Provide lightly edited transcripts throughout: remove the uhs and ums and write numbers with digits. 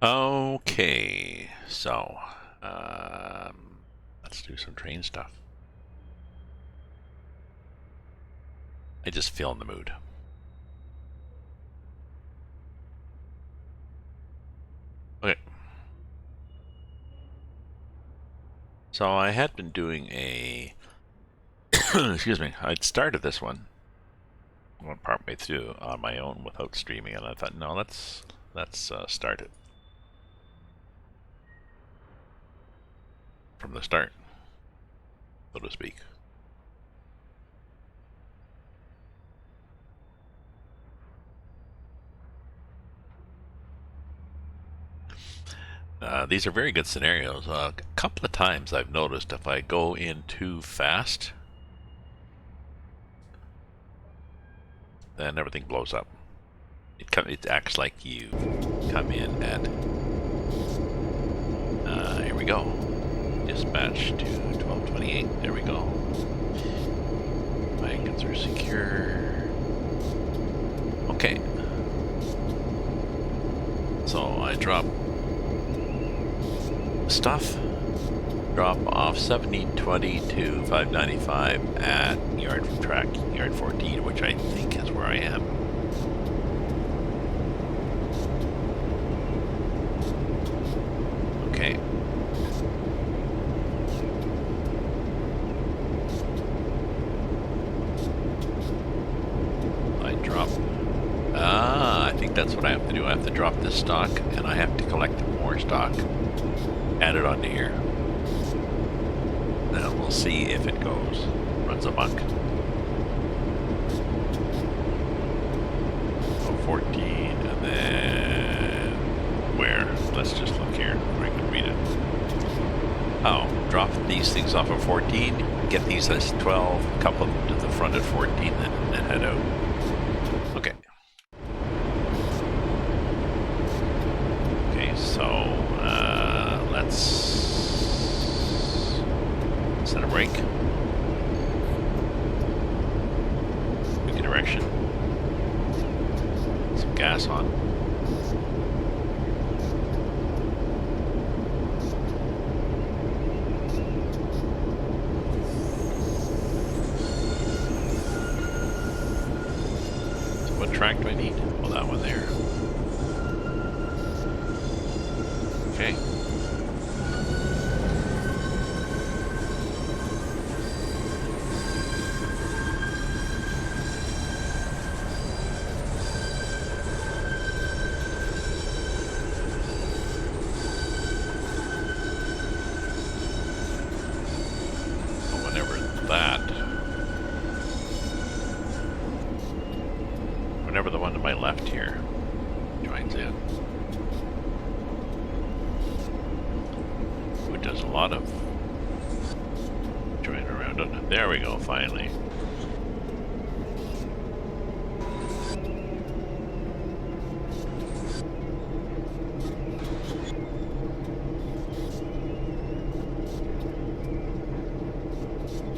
Okay, so let's do some train stuff. I just feel in the mood. Okay. So I had been doing a excuse me, I'd started this one partway through on my own without streaming, and I thought, no, let's start it from the start, so to speak. These are very good scenarios. A couple of times I've noticed if I go in too fast, then everything blows up. It acts like you come in at here we go. Dispatch to 1228. There we go. Wagons are secure. Okay. So I drop stuff. Drop off 1720 to 595 at yard 14, which I think is where I am. Okay. I drop. I think that's what I have to do. I have to drop this stock, and I have to collect more stock. Add it onto here. Then we'll see if it goes. Runs amok. Oh, 14, and then where? Let's just look here where I can read it. Oh, drop these things off at 14, get these as 12, couple them to the front at 14, then head out. Okay. Okay, so let's set a brake. Pick a direction. Some gas on. So what track do I need? Well, that one there. Okay. Whenever the one to my left here joins in. It does a lot of joining around, doesn't it? There we go, finally.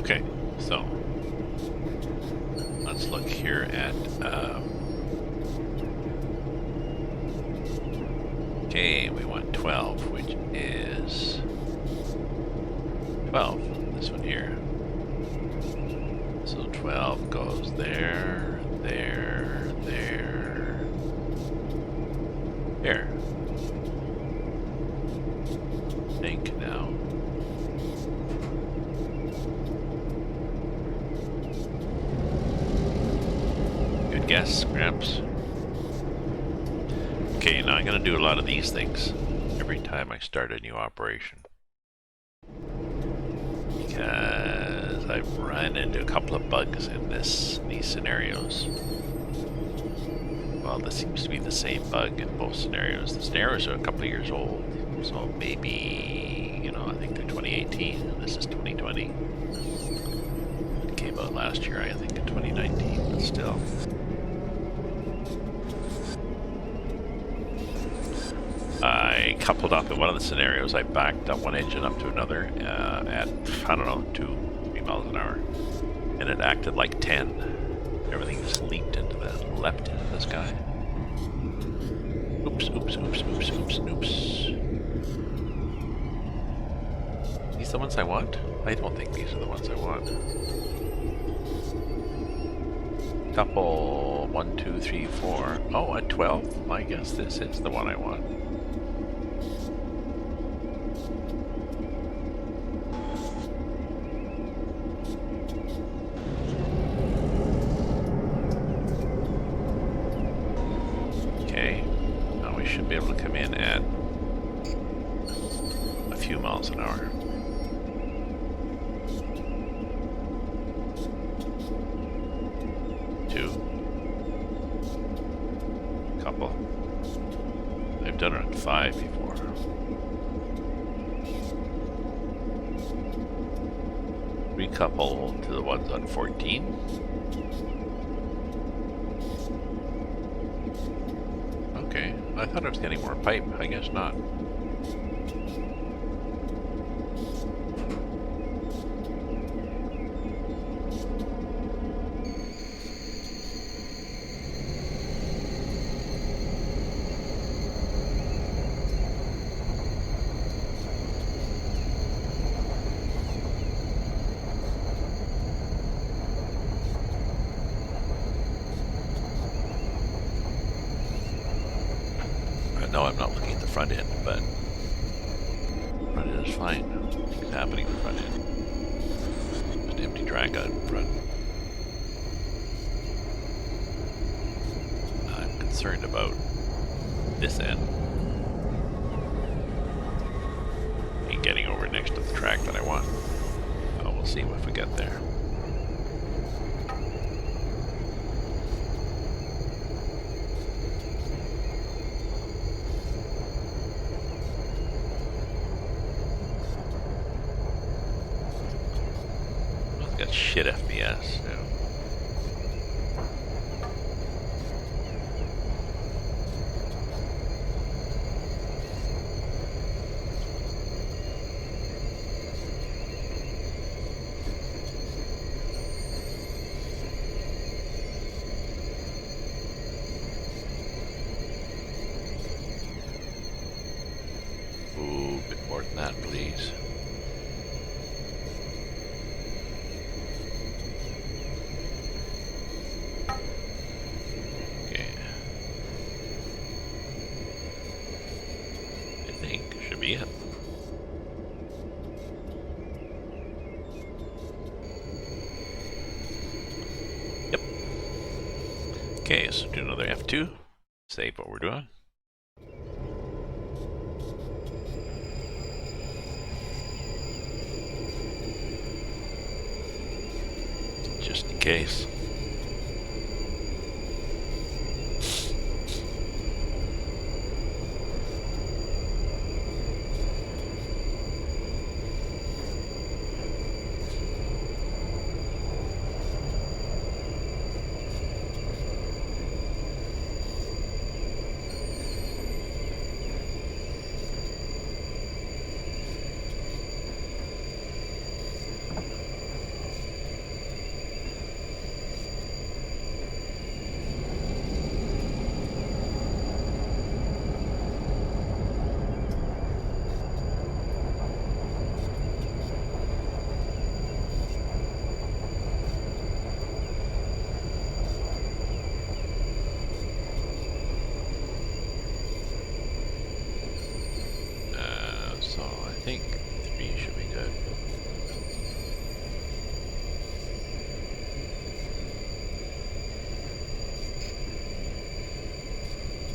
Okay, so let's look here at okay, we want 12, which is 12, this one here. So 12 goes there, there, there, there. I think now. Good guess, Gramps. Okay, now I'm going to do a lot of these things every time I start a new operation. Because I've run into a couple of bugs in these scenarios. Well, this seems to be the same bug in both scenarios. The scenarios are a couple of years old, so maybe, you know, I think they're 2018, and this is 2020. It came out last year, I think, in 2019, but still. I coupled up in one of the scenarios. I backed up one engine up to another at, I don't know, 2-3 miles an hour. And it acted like 10. Everything just leapt into the sky. Oops. oops. These the ones I want? I don't think these are the ones I want. Couple 1, 2, 3, 4. Oh, a 12. I guess this is the one I want. Okay, now we should be able to come in at a few miles an hour. Couple. I've done it at 5 before. Recouple to the ones on 14. Okay, I thought I was getting more pipe. I guess not. No, I'm not looking at the front end, but front end is fine. Nothing's happening in the front end. Just empty drag out in front. I'm concerned about this end. And getting over next to the track that I want. Oh, we'll see if we get there. Got shit FPS. Yeah. Ooh, a bit more than that, please. Be it. Yep. Okay, so do another F2. Save what we're doing. Just in case. I think 3 should be good.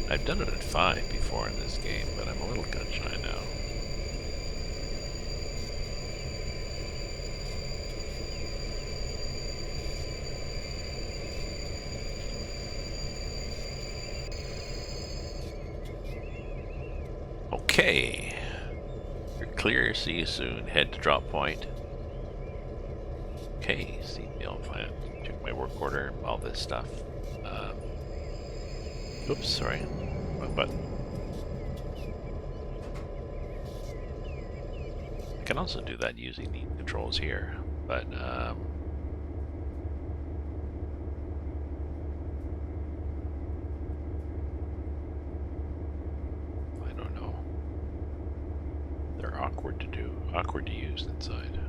I've done it at 5 before in this game, but I'm a little gun shy now. Okay. You're clear. See you soon. Head to drop point. Okay. See meal plan. Check my work order. All this stuff. Oops. Sorry. Wrong button. I can also do that using the controls here, but awkward to use inside.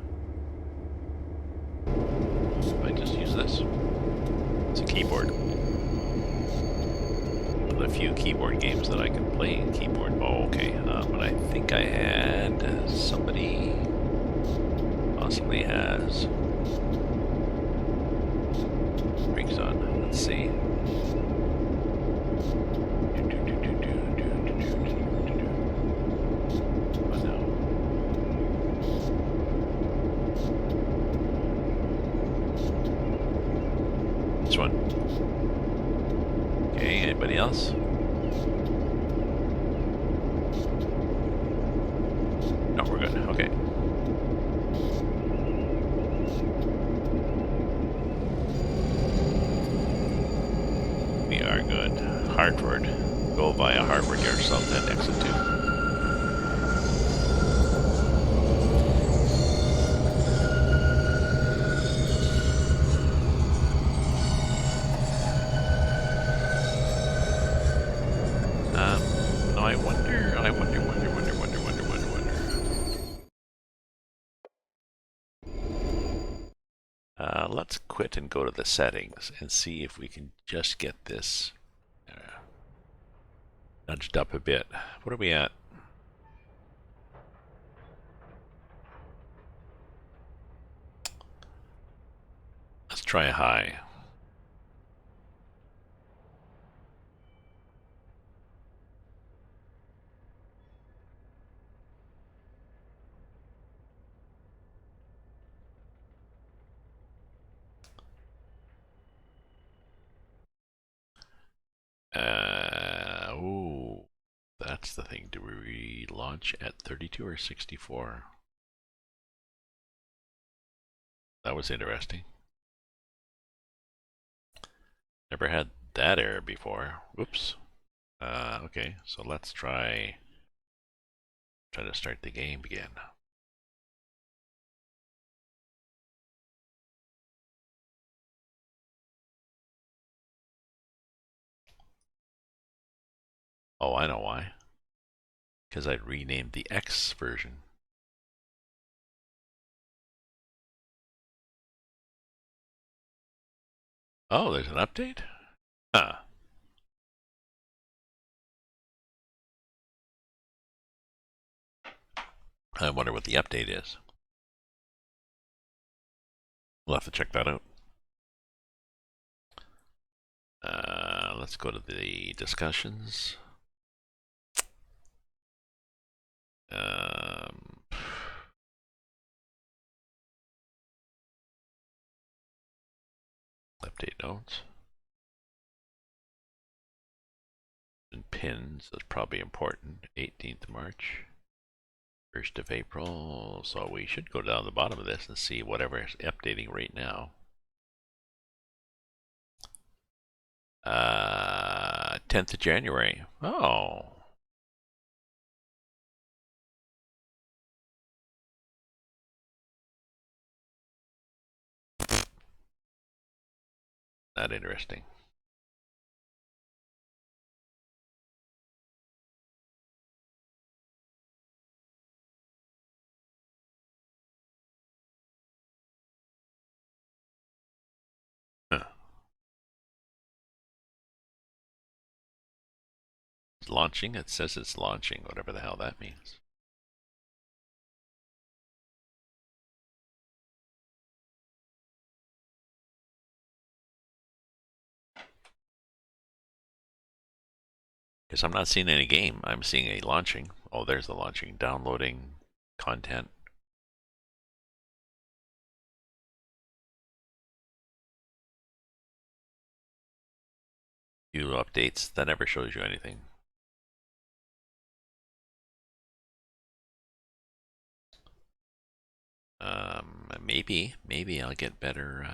I just use this. It's a keyboard. One of the few keyboard games that I can play in keyboard. Oh, okay. But I think I had somebody possibly has brakes on. Let's see. This one. Okay, anybody else? No, we're good. Okay. We are good. Hartford. Go via Hartford yourself, then exit 2. No, I wonder. Let's quit and go to the settings and see if we can just get this nudged up a bit. What are we at? Let's try high. Ooh, that's the thing. Do we relaunch at 32 or 64? That was interesting. Never had that error before. Whoops. Okay, so let's try to start the game again. Oh, I know why. Because I renamed the X version. Oh, there's an update? Huh. I wonder what the update is. We'll have to check that out. Let's go to the discussions. Update notes. And pins is probably important. 18th March. 1st of April. So we should go down the bottom of this and see whatever is updating right now. 10th of January. Oh. Not interesting. Huh. It's launching. It says it's launching, whatever the hell that means. Because I'm not seeing any game. I'm seeing a launching. Oh, there's the launching. Downloading content. View updates. That never shows you anything. Maybe I'll get better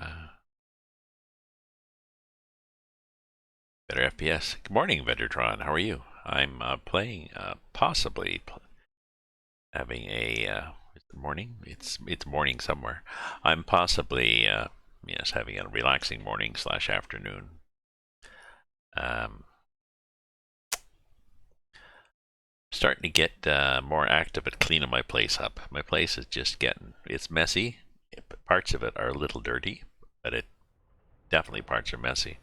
FPS. Good morning, Vetertron. How are you? I'm playing, possibly having a. Is it morning? It's morning somewhere. I'm possibly yes, having a relaxing morning / afternoon. starting to get more active at cleaning my place up. My place is just it's messy. Parts of it are a little dirty, but definitely parts are messy.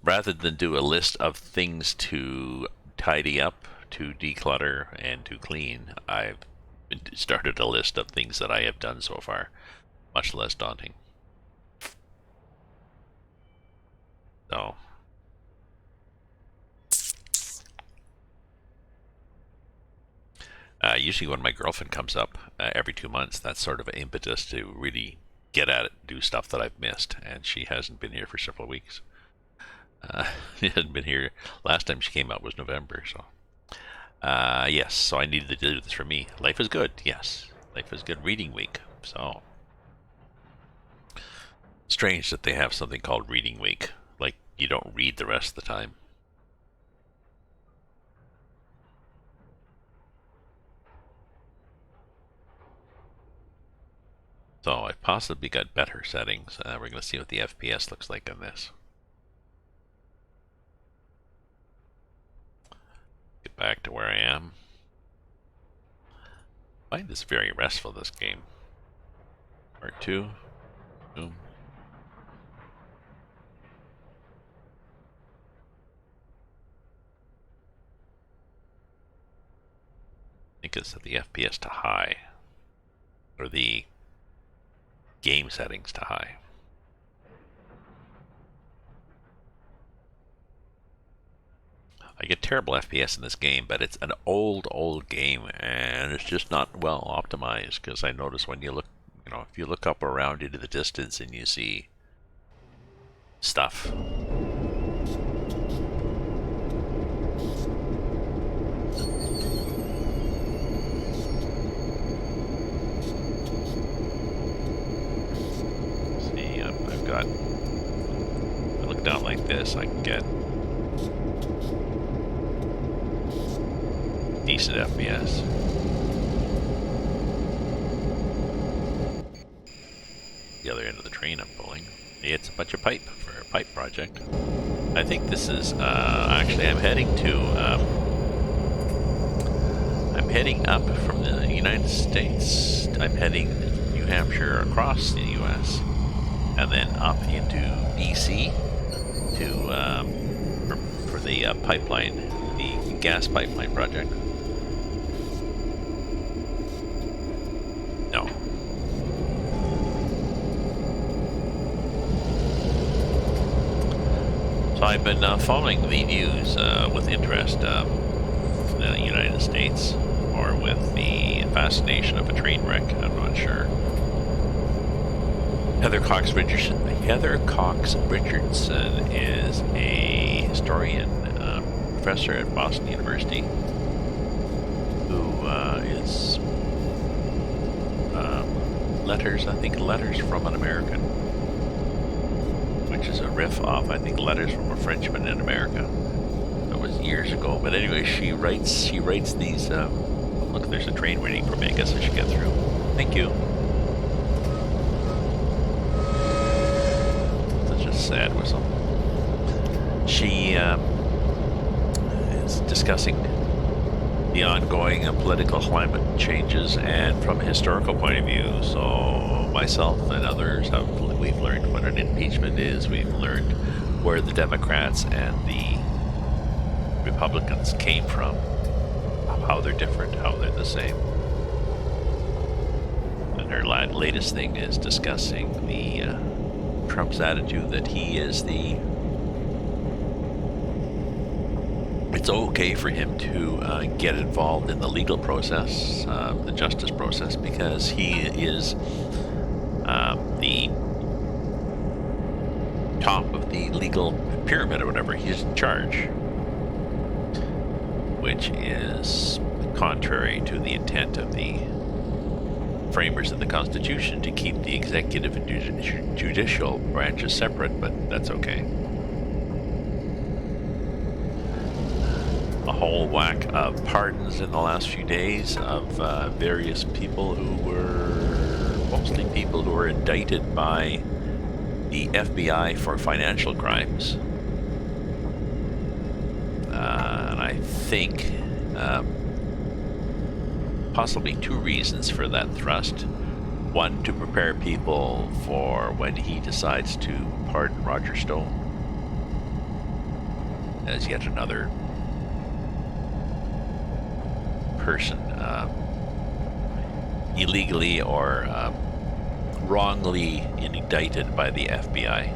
Rather than do a list of things to tidy up, to declutter, and to clean, I've started a list of things that I have done so far. Much less daunting. So, usually when my girlfriend comes up every 2 months, that's sort of an impetus to really get at it, do stuff that I've missed, and she hasn't been here for several weeks. She hasn't been here. Last time she came out was November, so. Yes, so I needed to do this for me. Life is good, yes. Life is good. Reading week, so. Strange that they have something called Reading Week. Like, you don't read the rest of the time. So I've possibly got better settings. We're going to see what the FPS looks like on this. Get back to where I am. I find this very restful, this game. Part 2. Boom. I think it's set the FPS to high. Or the game settings to high. I get terrible FPS in this game, but it's an old game, and it's just not well optimized, because I notice when you look, if you look up around into the distance and you see stuff. See, I've got, if I look down like this, I can get decent FPS. The other end of the train I'm pulling. It's a bunch of pipe for a pipe project. I think this is, actually I'm heading up from the United States. I'm heading New Hampshire across the US and then up into BC for the pipeline, the gas pipeline project. No. So I've been following the news with interest in the United States, or with the fascination of a train wreck. I'm not sure. Heather Cox Richardson is a historian, professor at Boston University, who is Letters from an American, which is a riff off, I think, Letters from a Frenchman in America. That was years ago, but anyway, she writes these. Look, there's a train waiting for me. I guess I should get through. Thank you. Such a sad whistle. She is discussing the ongoing political climate changes, and from a historical point of view. So myself and others we've learned what an impeachment is. We've learned where the Democrats and the Republicans came from, how they're different, how they're the same. And her latest thing is discussing the Trump's attitude that he is it's okay for him to get involved in the legal process, the justice process, because he is the top of the legal pyramid or whatever. He's in charge, which is contrary to the intent of the framers of the Constitution to keep the executive and judicial branches separate, but that's okay. A whole whack of pardons in the last few days of various people who were mostly people who were indicted by the FBI for financial crimes. And I think possibly two reasons for that thrust. One, to prepare people for when he decides to pardon Roger Stone as yet another person illegally or wrongly indicted by the FBI.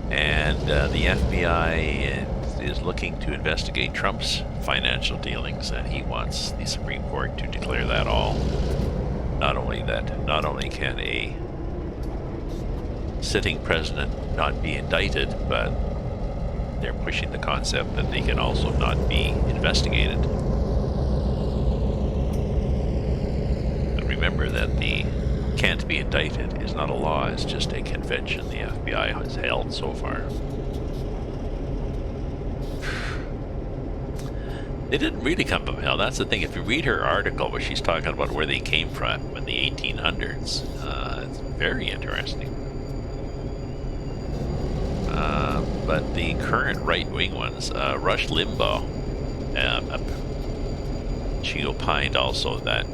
And the FBI is looking to investigate Trump's financial dealings, and he wants the Supreme Court to declare that all. Not only can a sitting president not be indicted, but they're pushing the concept that they can also not be investigated. And remember that the can't be indicted is not a law, it's just a convention the FBI has held so far. They didn't really come from hell. That's the thing. If you read her article where she's talking about where they came from in the 1800s, it's very interesting. But the current right-wing ones, Rush Limbaugh, she opined also that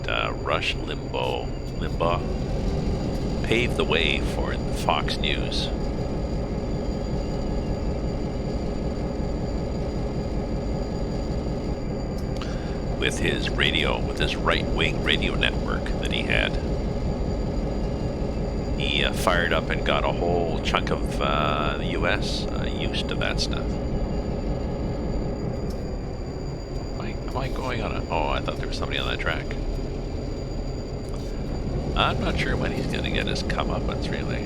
Rush Limbaugh paved the way for Fox News. With his right-wing radio network that he had. He fired up and got a whole chunk of the U.S. Used to that stuff. Am I going on a... Oh, I thought there was somebody on that track. I'm not sure when he's going to get his comeuppance, really.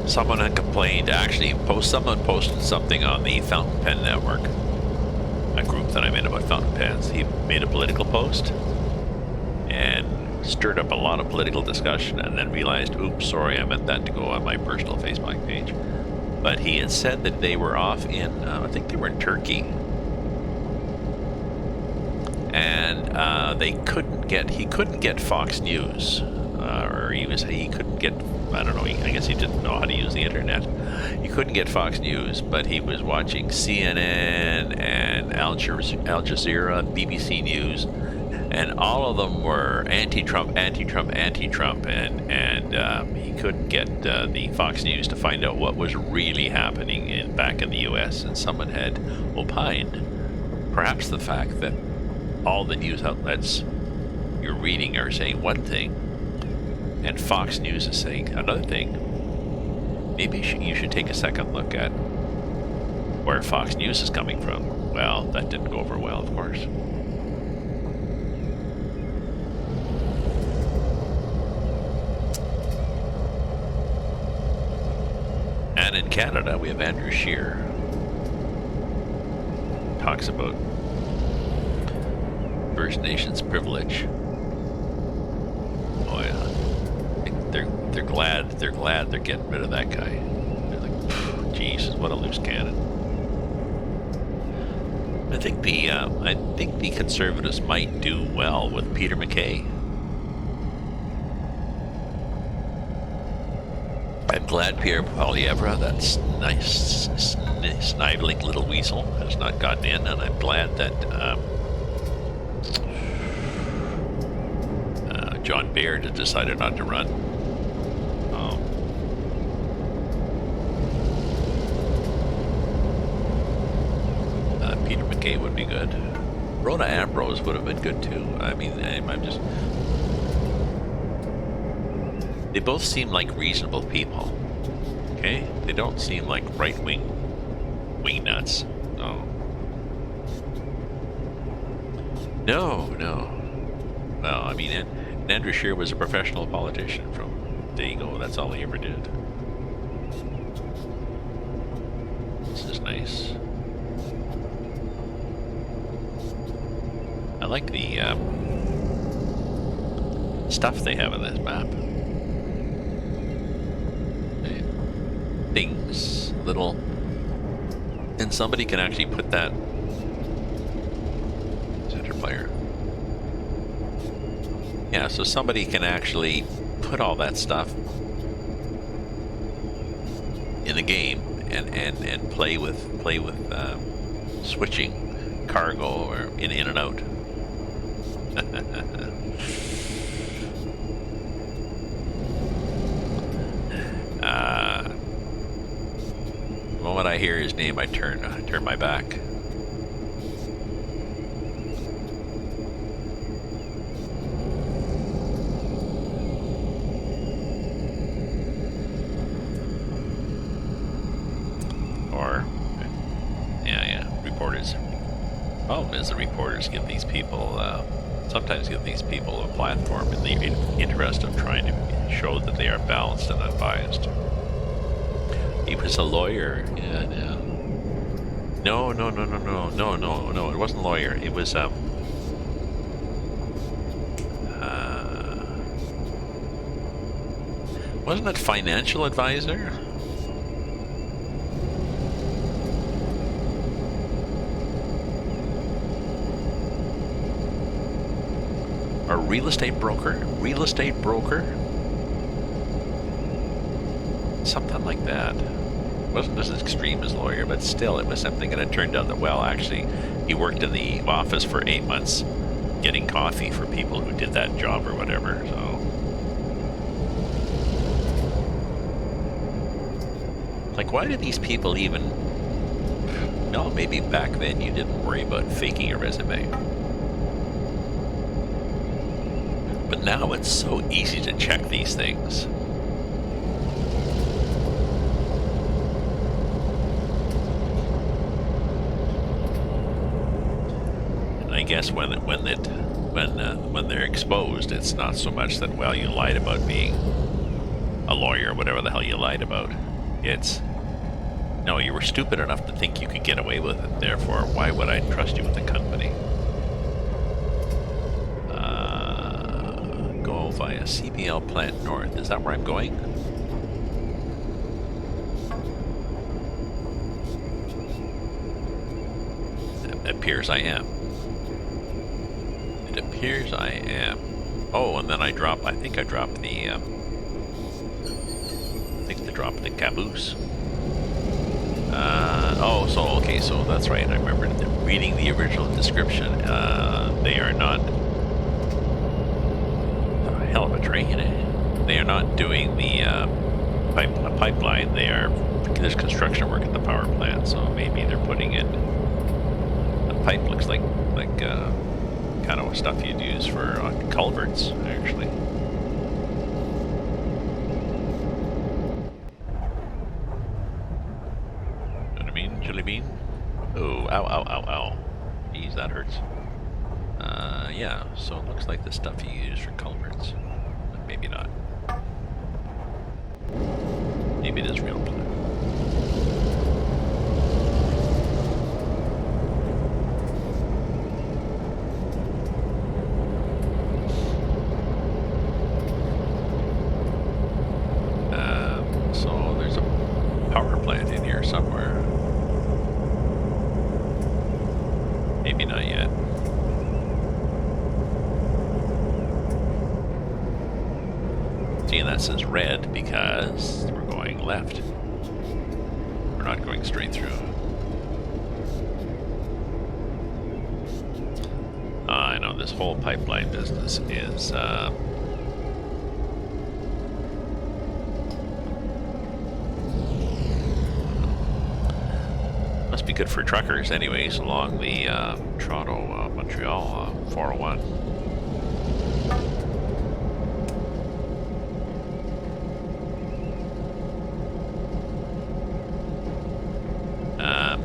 Someone had complained, someone posted something on the Fountain Pen Network, a group that I'm in about fountain pens. He made a political post and stirred up a lot of political discussion, and then realized, oops, sorry, I meant that to go on my personal Facebook page. But he had said that they were off in, I think they were in Turkey, and he couldn't get Fox News, or he couldn't get, I don't know, I guess he didn't know how to use the internet. He couldn't get Fox News, but he was watching CNN and Al Jazeera, BBC News, and all of them were anti-Trump, and he couldn't get the Fox News to find out what was really happening back in the U.S. And someone had opined, perhaps the fact that all the news outlets you're reading are saying one thing, and Fox News is saying another thing. Maybe you should take a second look at where Fox News is coming from. Well, that didn't go over well, of course. And in Canada, we have Andrew Scheer. Talks about First Nations privilege. Oh yeah. They're glad they're getting rid of that guy. They're like, Jesus, what a loose cannon. I think the Conservatives might do well with Peter MacKay. I'm glad Pierre Poilievre, that nice sniveling little weasel, has not gotten in, and I'm glad that John Baird has decided not to run. Peter MacKay would be good. Rona Ambrose would have been good too. I mean, they both seem like reasonable people. Okay? They don't seem like right-wing nuts. No. Well, I mean, and Andrew Scheer was a professional politician from Dago. That's all he ever did. This is nice. I like the stuff they have in this map. Things little, and somebody can actually put that center player. Yeah, so somebody can actually put all that stuff in the game and play with switching cargo or in and out. The moment I hear his name, I turn my back. Or, yeah, reporters. Problem is, the reporters give these people, sometimes give these people a platform in the interest of trying to show that they are balanced and unbiased. He was a lawyer. Yeah. No. It wasn't a lawyer. It was wasn't it financial advisor? Or real estate broker? Real estate broker? Something like that. Wasn't as extreme as lawyer, but still, it was something that it turned out that, well, actually, he worked in the office for 8 months getting coffee for people who did that job or whatever, so. Like, why do these people even... No, maybe back then you didn't worry about faking a resume. But now it's so easy to check these things. And I guess when they're exposed, it's not so much that, well, you lied about being a lawyer or whatever the hell you lied about. It's, no, you were stupid enough to think you could get away with it. Therefore, why would I trust you with the company? Go via CBL Plant North. Is that where I'm going? It appears I am. It appears I am. Oh, and then I think I dropped the, drop the caboose. Okay, so that's right. I remember reading the original description. They are not a hell of a train. They are not doing the pipeline. There's construction work at the power plant, so maybe they're putting in. The pipe looks like kind of stuff you'd use for culverts, actually. Bean? Oh, ow. Jeez, that hurts. Yeah, so it looks like the stuff you use for culverts. But maybe not. Maybe it is real plant. So there's a power plant in here somewhere. Maybe not yet. See, and that says red because we're going left. We're not going straight through. I know this whole pipeline business is must be good for truckers anyways, along the Toronto Montreal 401.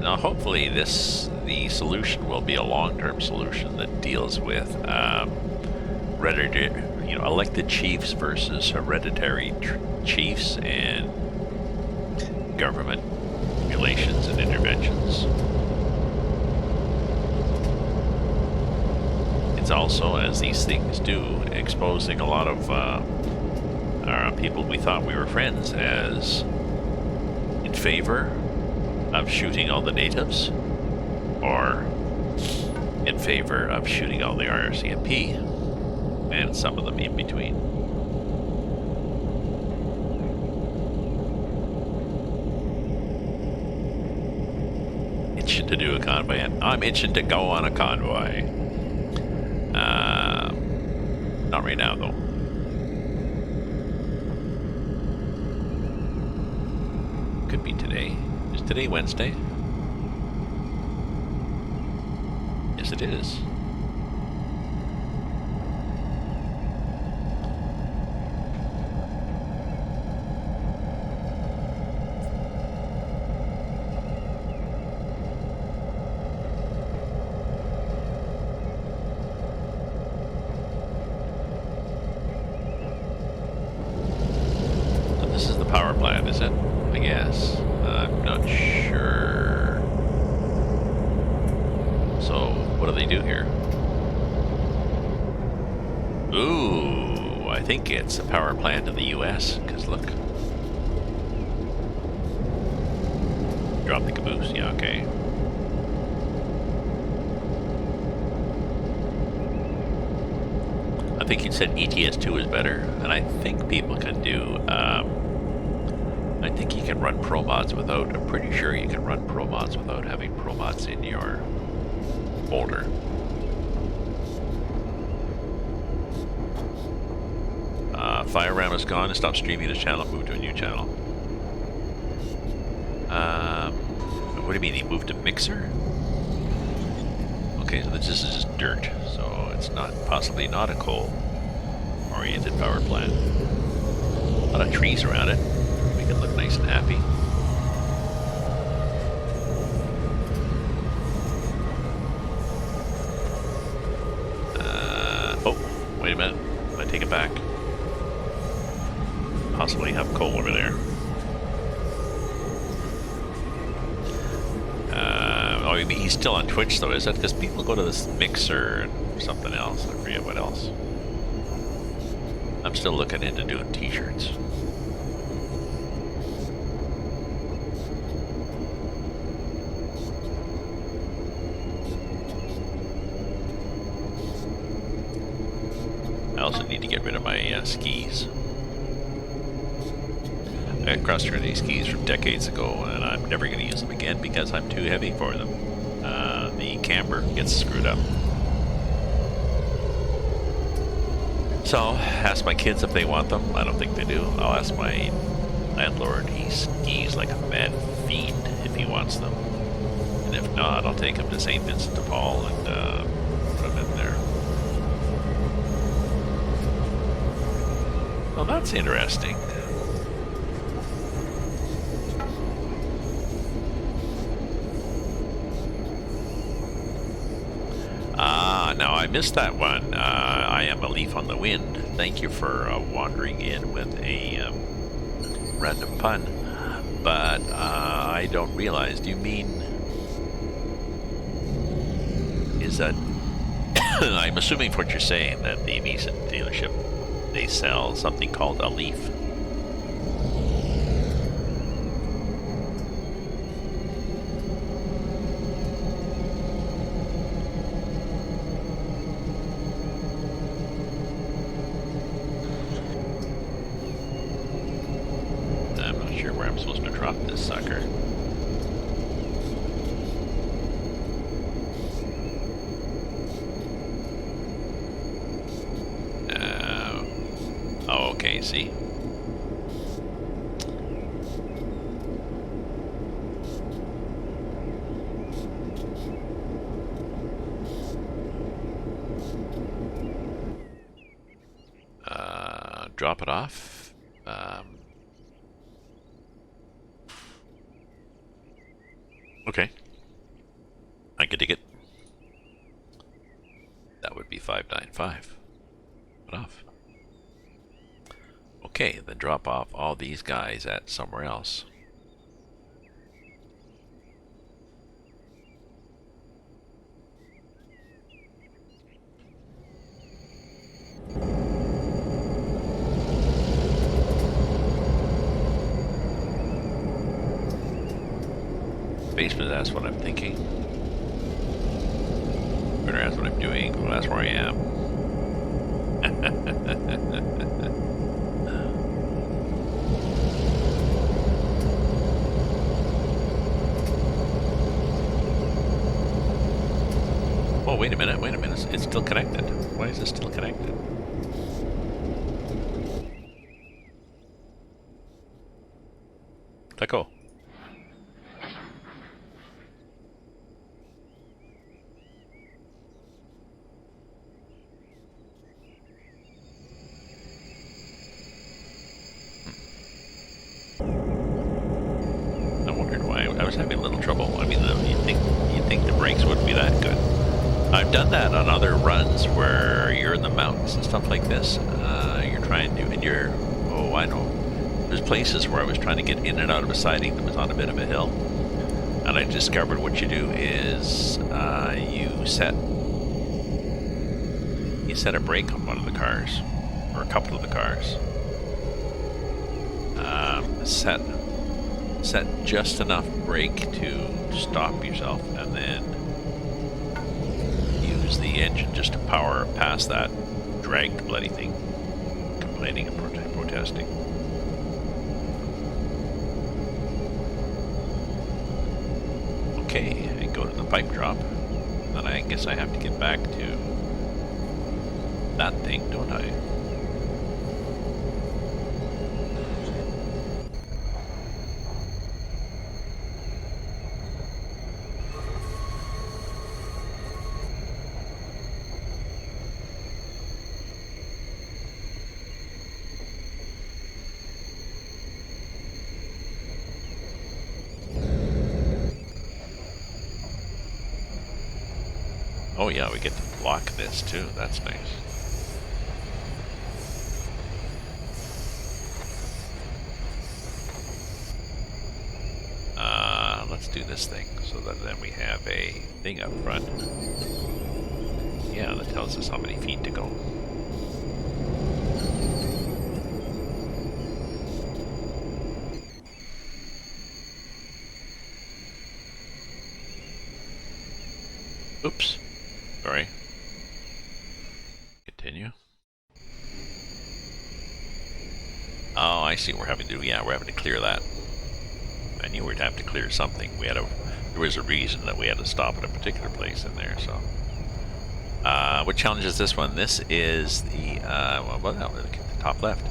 Now hopefully the solution will be a long-term solution that deals with elected chiefs versus hereditary chiefs and government relations and interventions. It's also, as these things do, exposing a lot of people we thought we were friends as in favor of shooting all the natives, or in favor of shooting all the RCMP and some of them in between. Itching to do a convoy. I'm itching to go on a convoy. Not right now, though. Could be today. Is today Wednesday? Yes, it is. This is the power plant, is it? I guess. I'm not sure. So, what do they do here? Ooh, I think it's a power plant in the US, because look. Drop the caboose, yeah, okay. I think you said ETS2 is better, and I think people can do, I think you can run pro mods without, I'm pretty sure you can run pro mods without having pro mods in your folder. Fire Ram is gone. Stop streaming this channel, move to a new channel. What do you mean, he moved to Mixer? Okay, so this is just dirt, so it's not, possibly not a coal-oriented power plant. A lot of trees around it. Make it look nice and happy. Oh, wait a minute. I'm gonna take it back. Possibly have coal over there. Oh, he's still on Twitch though, is that? Because people go to this Mixer and something else. I forget what else. I'm still looking into doing t-shirts. I also need to get rid of my skis. I got cross-country skis from decades ago, and I'm never going to use them again because I'm too heavy for them. The camber gets screwed up. So, ask my kids if they want them. I don't think they do. I'll ask my landlord. He skis like a mad fiend if he wants them. And if not, I'll take him to St. Vincent de Paul and put him in there. Well, that's interesting. Now I missed that one. I am a leaf on the wind. Thank you for wandering in with a random pun. But I don't realize. Do you mean... Is that... I'm assuming what you're saying, that the Nissan dealership, they sell something called a leaf. Supposed to drop this sucker. Oh, okay, see. Drop it off. Okay. I could dig it. That would be 595. Put off. Okay, then drop off all these guys at somewhere else. That's what I'm thinking. Or that's what I'm doing. Well, that's where I am. Oh, wait a minute. Wait a minute. It's still connected. Why is it still connected? Let go. I wondered why. I was having a little trouble. I mean, you'd think the brakes wouldn't be that good. I've done that on other runs where you're in the mountains and stuff like this. You're trying to, and you're, oh, I know. There's places where I was trying to get in and out of a siding that was on a bit of a hill. And I discovered what you do is you set a brake on one of the cars, or a couple of the cars. Set just enough brake to stop yourself, and then use the engine just to power past that dragged bloody thing, complaining and protesting. Okay, and go to the pipe drop. Then I guess I have to get back to that thing, don't I? Oh yeah, we get to block this too. That's nice. Let's do this thing so that then we have a thing up front. Yeah, that tells us how many feet to go. Oops. Sorry. Continue. Oh, I see. We're having to. Yeah, we're having to clear that. I knew we'd have to clear something. There was a reason that we had to stop at a particular place in there. So, what challenge is this one? This is the well, no, look at the top left.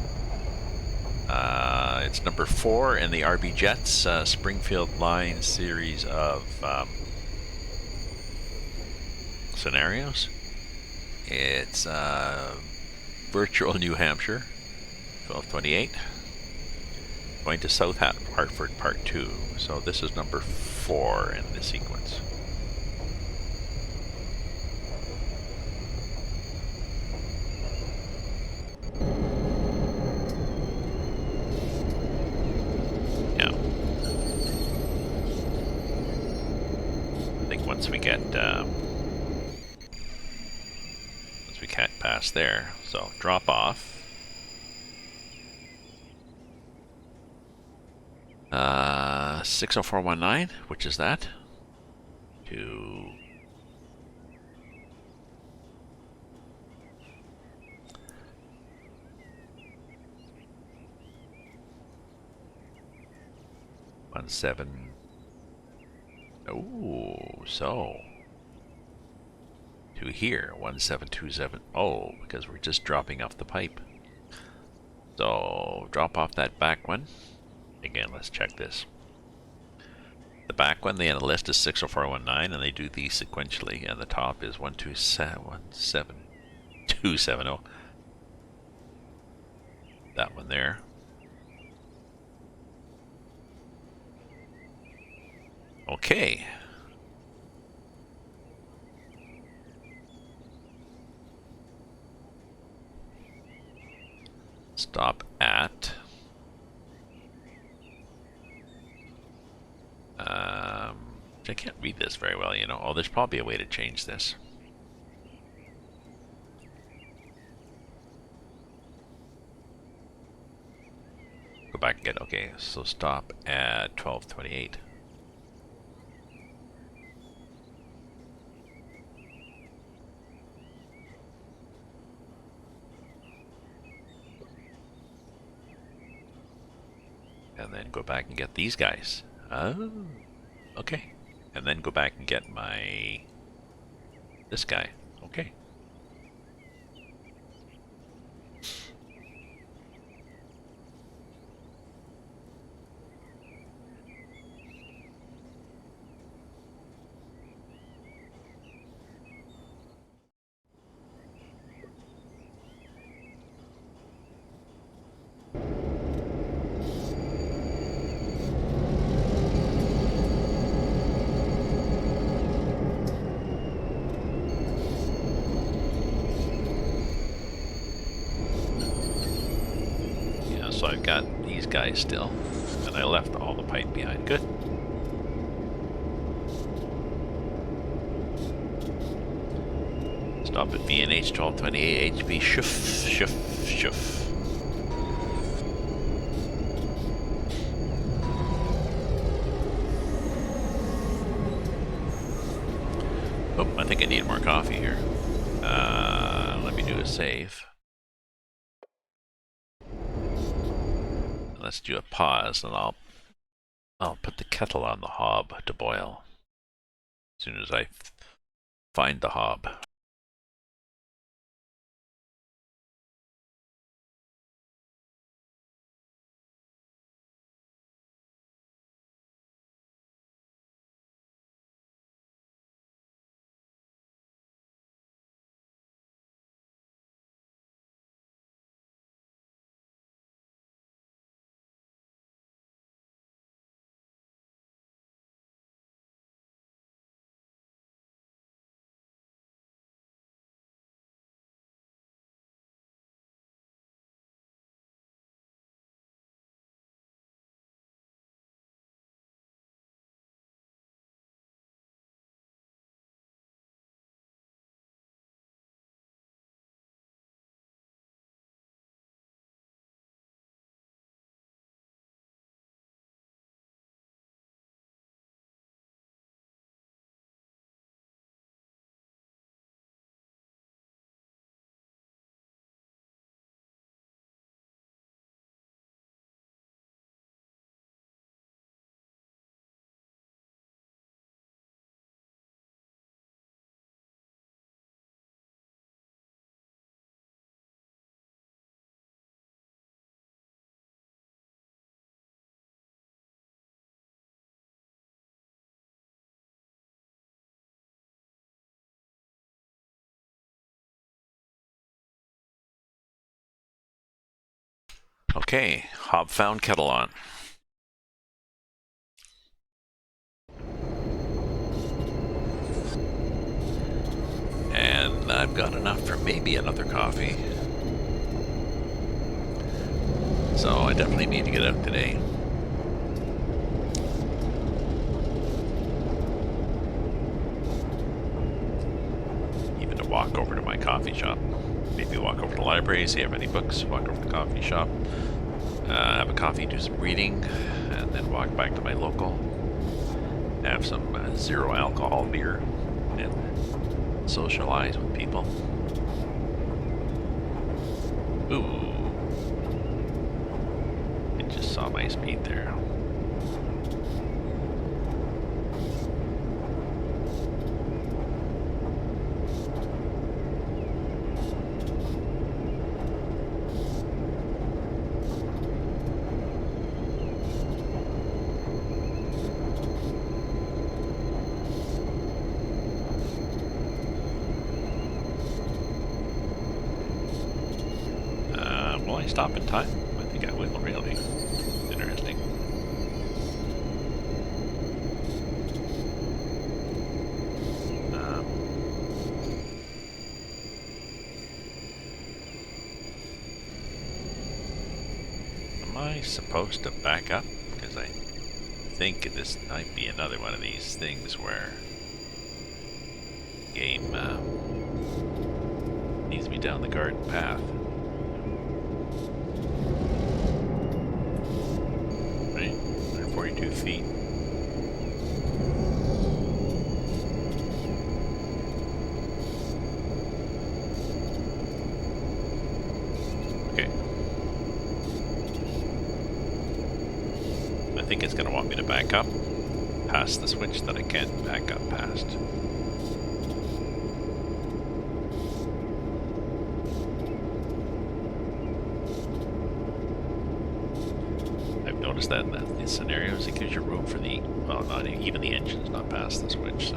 It's number 4 in the RBJets Springfield line series of scenarios. It's virtual New Hampshire, 1228. Going to South Hartford Part 2. So this is number 4 in the sequence. Yeah. I think once we can't pass there, so drop off. 60419, which is that? To one seven. Oh, so to here 1727. Oh, because we're just dropping off the pipe. So drop off that back one. Again, let's check this. The back one, the list is 60419, and they do these sequentially, and the top is 127270. That one there. Okay. Stop at I can't read this very well, you know. Oh, there's probably a way to change this. Go back and get, okay, so stop at 1228. and then go back and get these guys. Oh, okay. And then go back and get this guy. Okay. So I've got these guys still, and I left all the pipe behind. Good. Stop at VNH 1228 HB. Shoof. Oh, I think I need more coffee here. Let me do a save. Let's do a pause, and I'll put the kettle on the hob to boil as soon as I find the hob. Okay, hob found, kettle on. And I've got enough for maybe another coffee. So I definitely need to get out today. Even to walk over to my coffee shop. Maybe walk over to the library, see if I have any books, walk over to the coffee shop, have a coffee, do some reading, and then walk back to my local, have some zero alcohol beer, and socialize with people. Ooh. I just saw my speed there. Will I stop in time? I think I will, really. Interesting. Am I supposed to back up? Because I think this might be another one of these things where the game needs me down the garden path. 42 feet. Okay. think it's going to want me to back up past the switch that I can't back up past. I've noticed that in these scenarios, it gives you room for the, well, not even the engine's not past the switch, so.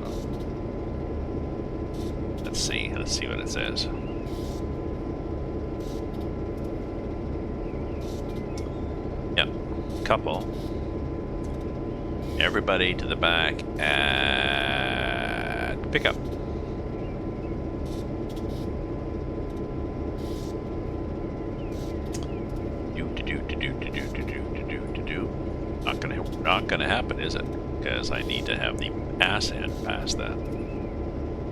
Let's see what it says. Yep, couple. Everybody to the back and pick up. Not gonna happen, is it? Because I need to have the ass end past that.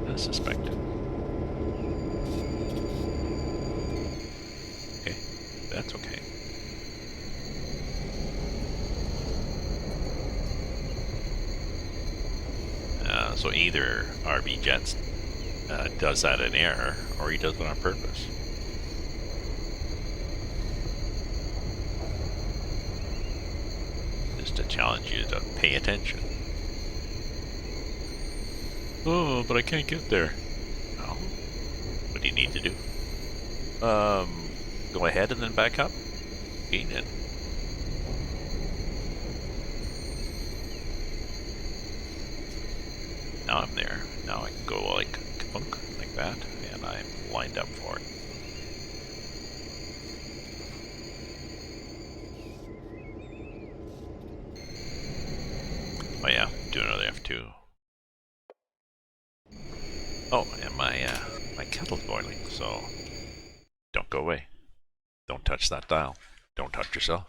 As suspected. Okay, that's okay. So either RBJets does that in error, or he does it on purpose. Just to challenge you to pay attention. Oh, but I can't get there. Oh, what do you need to do? Go ahead and then back up. Okay, then. Now I'm there. Now I can go like kunk, like that, and I'm lined up for it. Oh yeah, do another F2. Oh, and my kettle's boiling, so don't go away. Don't touch that dial. Don't touch yourself.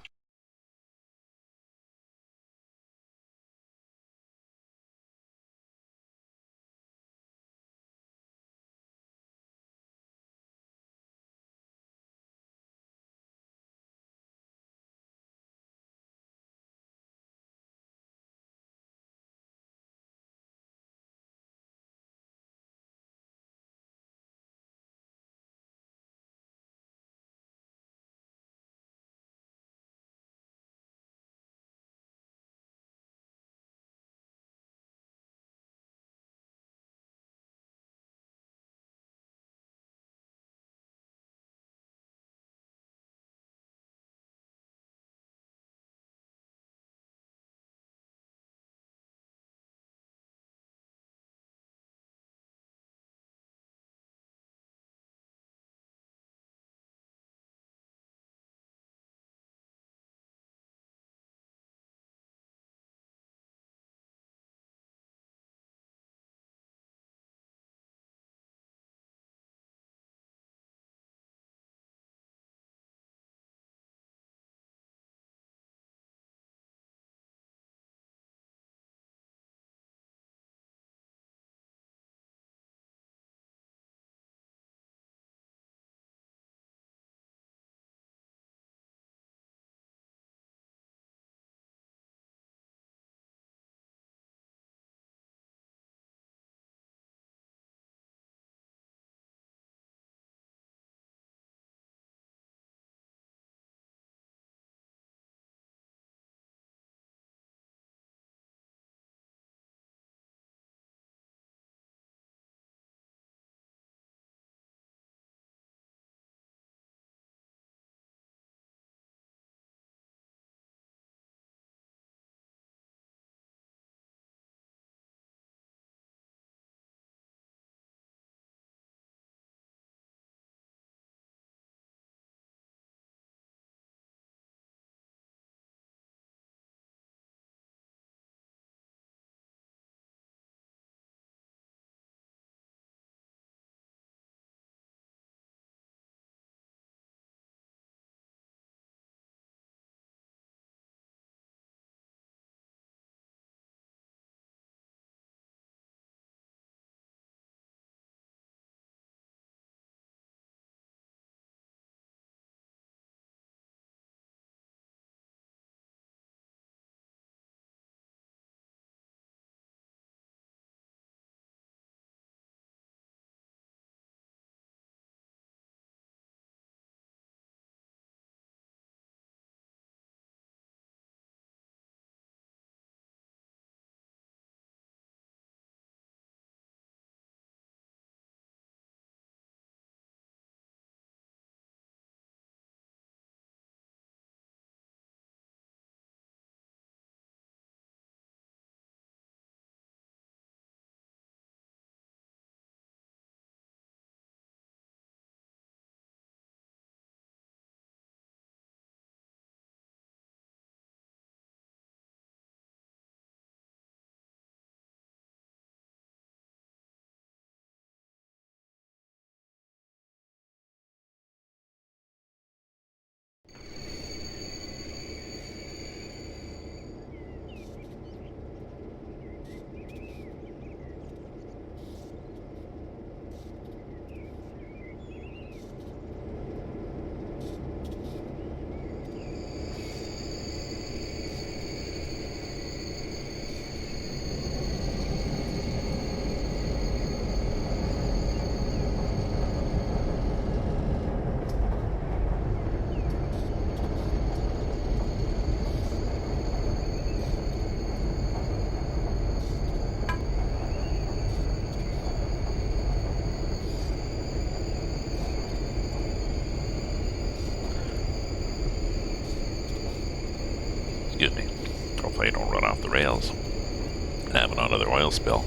hopefully I don't run off the rails and have another oil spill.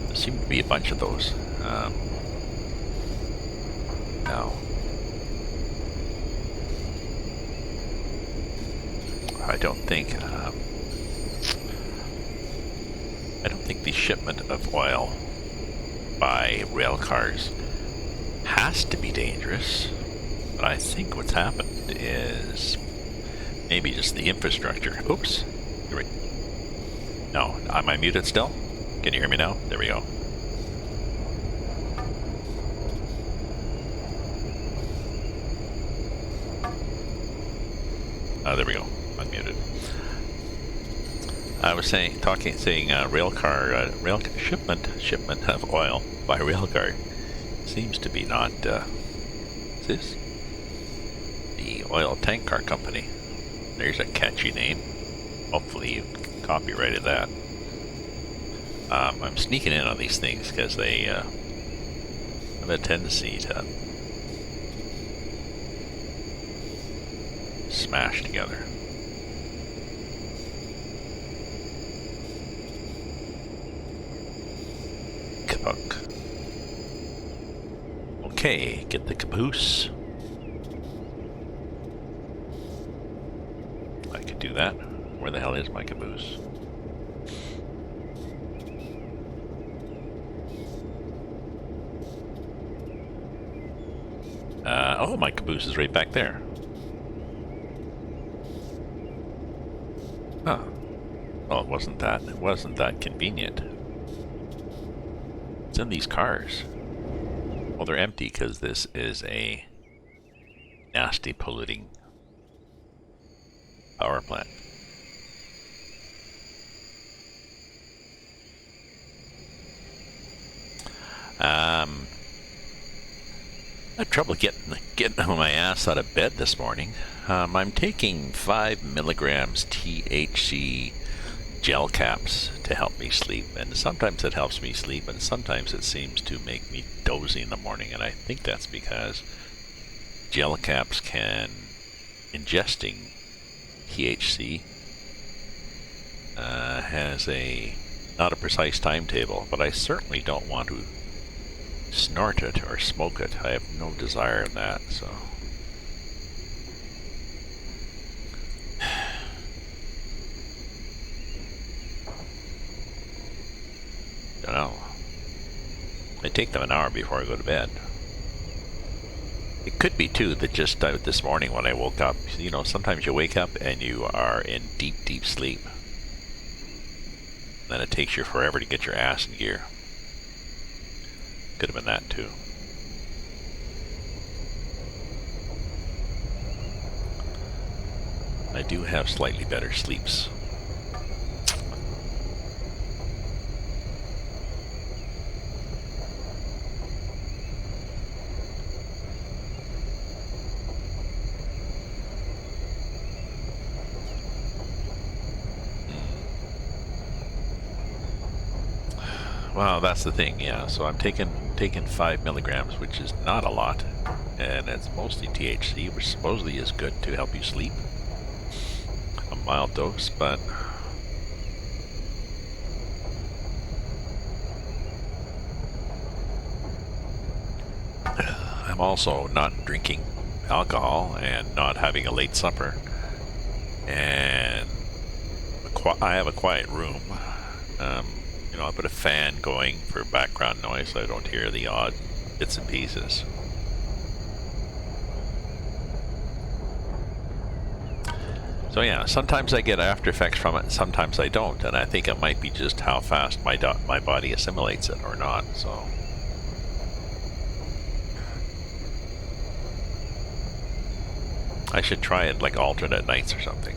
There seem to be a bunch of those. Now, I don't think the shipment of oil by rail cars has to be dangerous, but I think what's happened is maybe just the infrastructure. Oops. No, am I muted still? Can you hear me now? There we go. There we go. Unmuted. I was saying rail shipment of oil by rail car seems to be not is this the oil tank car company. There's a catchy name. Hopefully you copyrighted that. I'm sneaking in on these things because they have a tendency to smash together. Kapunk. Okay, get the caboose. I could do that. Where the hell is my caboose? Oh, my caboose is right back there. Huh. Well, it wasn't that convenient. It's in these cars. Well, they're empty because this is a nasty polluting power plant. I had trouble getting my ass out of bed this morning. I'm taking 5 milligrams THC gel caps to help me sleep, and sometimes it helps me sleep, and sometimes it seems to make me dozy in the morning, and I think that's because gel caps ingesting THC has not a precise timetable, but I certainly don't want to snort it or smoke it. I have no desire in that, so. Don't know. I take them an hour before I go to bed. It could be too that just this morning when I woke up, sometimes you wake up and you are in deep, deep sleep. Then it takes you forever to get your ass in gear. Could have been that too. I do have slightly better sleeps. Well, that's the thing, yeah. So I'm taking 5 milligrams, which is not a lot, and it's mostly THC, which supposedly is good to help you sleep. A mild dose, but I'm also not drinking alcohol and not having a late supper, and I have a quiet room. I put a fan going for background noise so I don't hear the odd bits and pieces. So yeah, sometimes I get after effects from it, sometimes I don't, and I think it might be just how fast my body assimilates it or not, so. I should try it like alternate nights or something.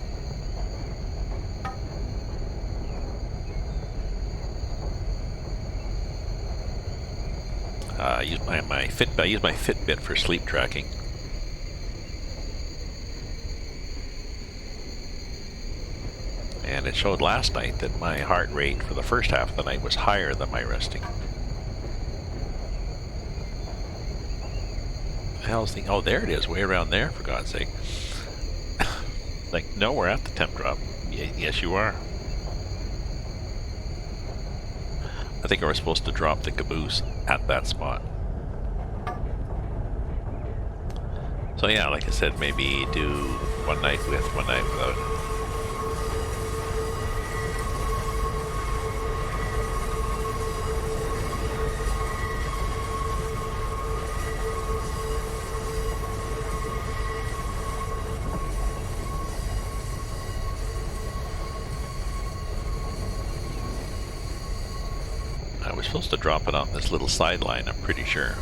I use my Fitbit for sleep tracking. And it showed last night that my heart rate for the first half of the night was higher than my resting. The hell's the thing? Oh, there it is, way around there, for God's sake. Like, no, we're at the temp drop. Yes, you are. I think I was supposed to drop the caboose at that spot. So yeah, like I said, maybe do one night with, one night without. I was supposed to drop it on this little sideline, I'm pretty sure.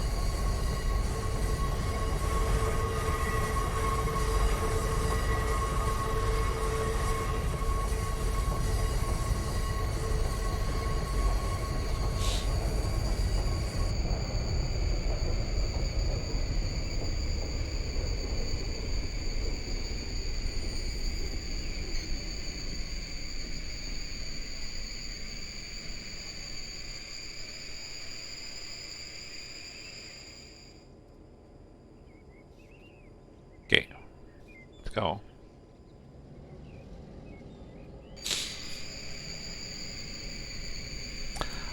Okay, let's go.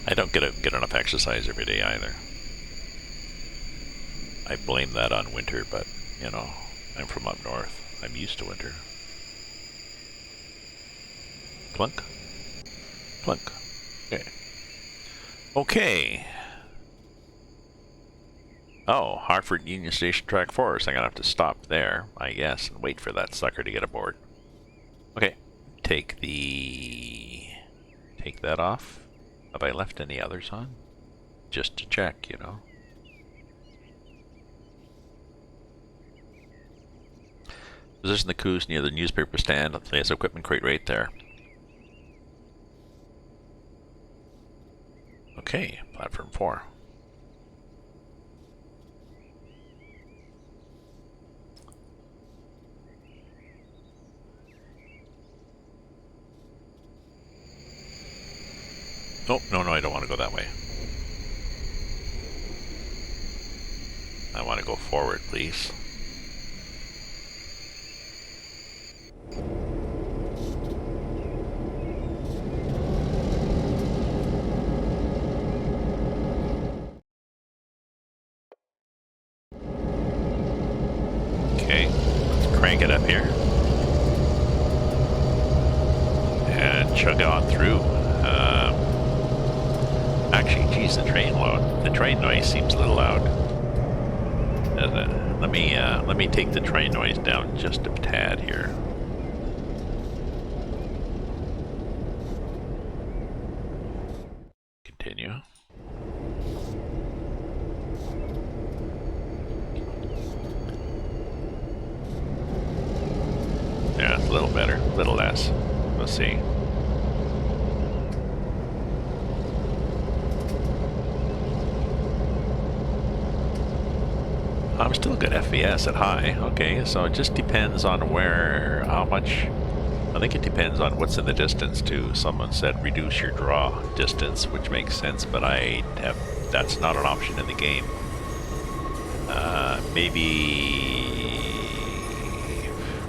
I don't get enough exercise every day either. I blame that on winter, but you know, I'm from up north. I'm used to winter. Plunk. Plunk. Okay. Okay. Oh, Hartford Union Station Track 4, so I'm gonna have to stop there, I guess, and wait for that sucker to get aboard. Okay. Take that off. Have I left any others on? Just to check, you know. Position the caboose near the newspaper stand. There's equipment crate right there. Okay, platform 4. Oh, no, I don't want to go that way. I want to go forward, please. Okay, let's crank it up here. And chug on through. Actually, geez, the train noise seems a little loud. Let me take the train noise down just a tad here. Continue. Yeah, it's a little better, a little less. We'll see. I'm still good FPS at high. Okay, so it just depends on how much. I think it depends on what's in the distance too. Someone said reduce your draw distance, which makes sense, but that's not an option in the game. Maybe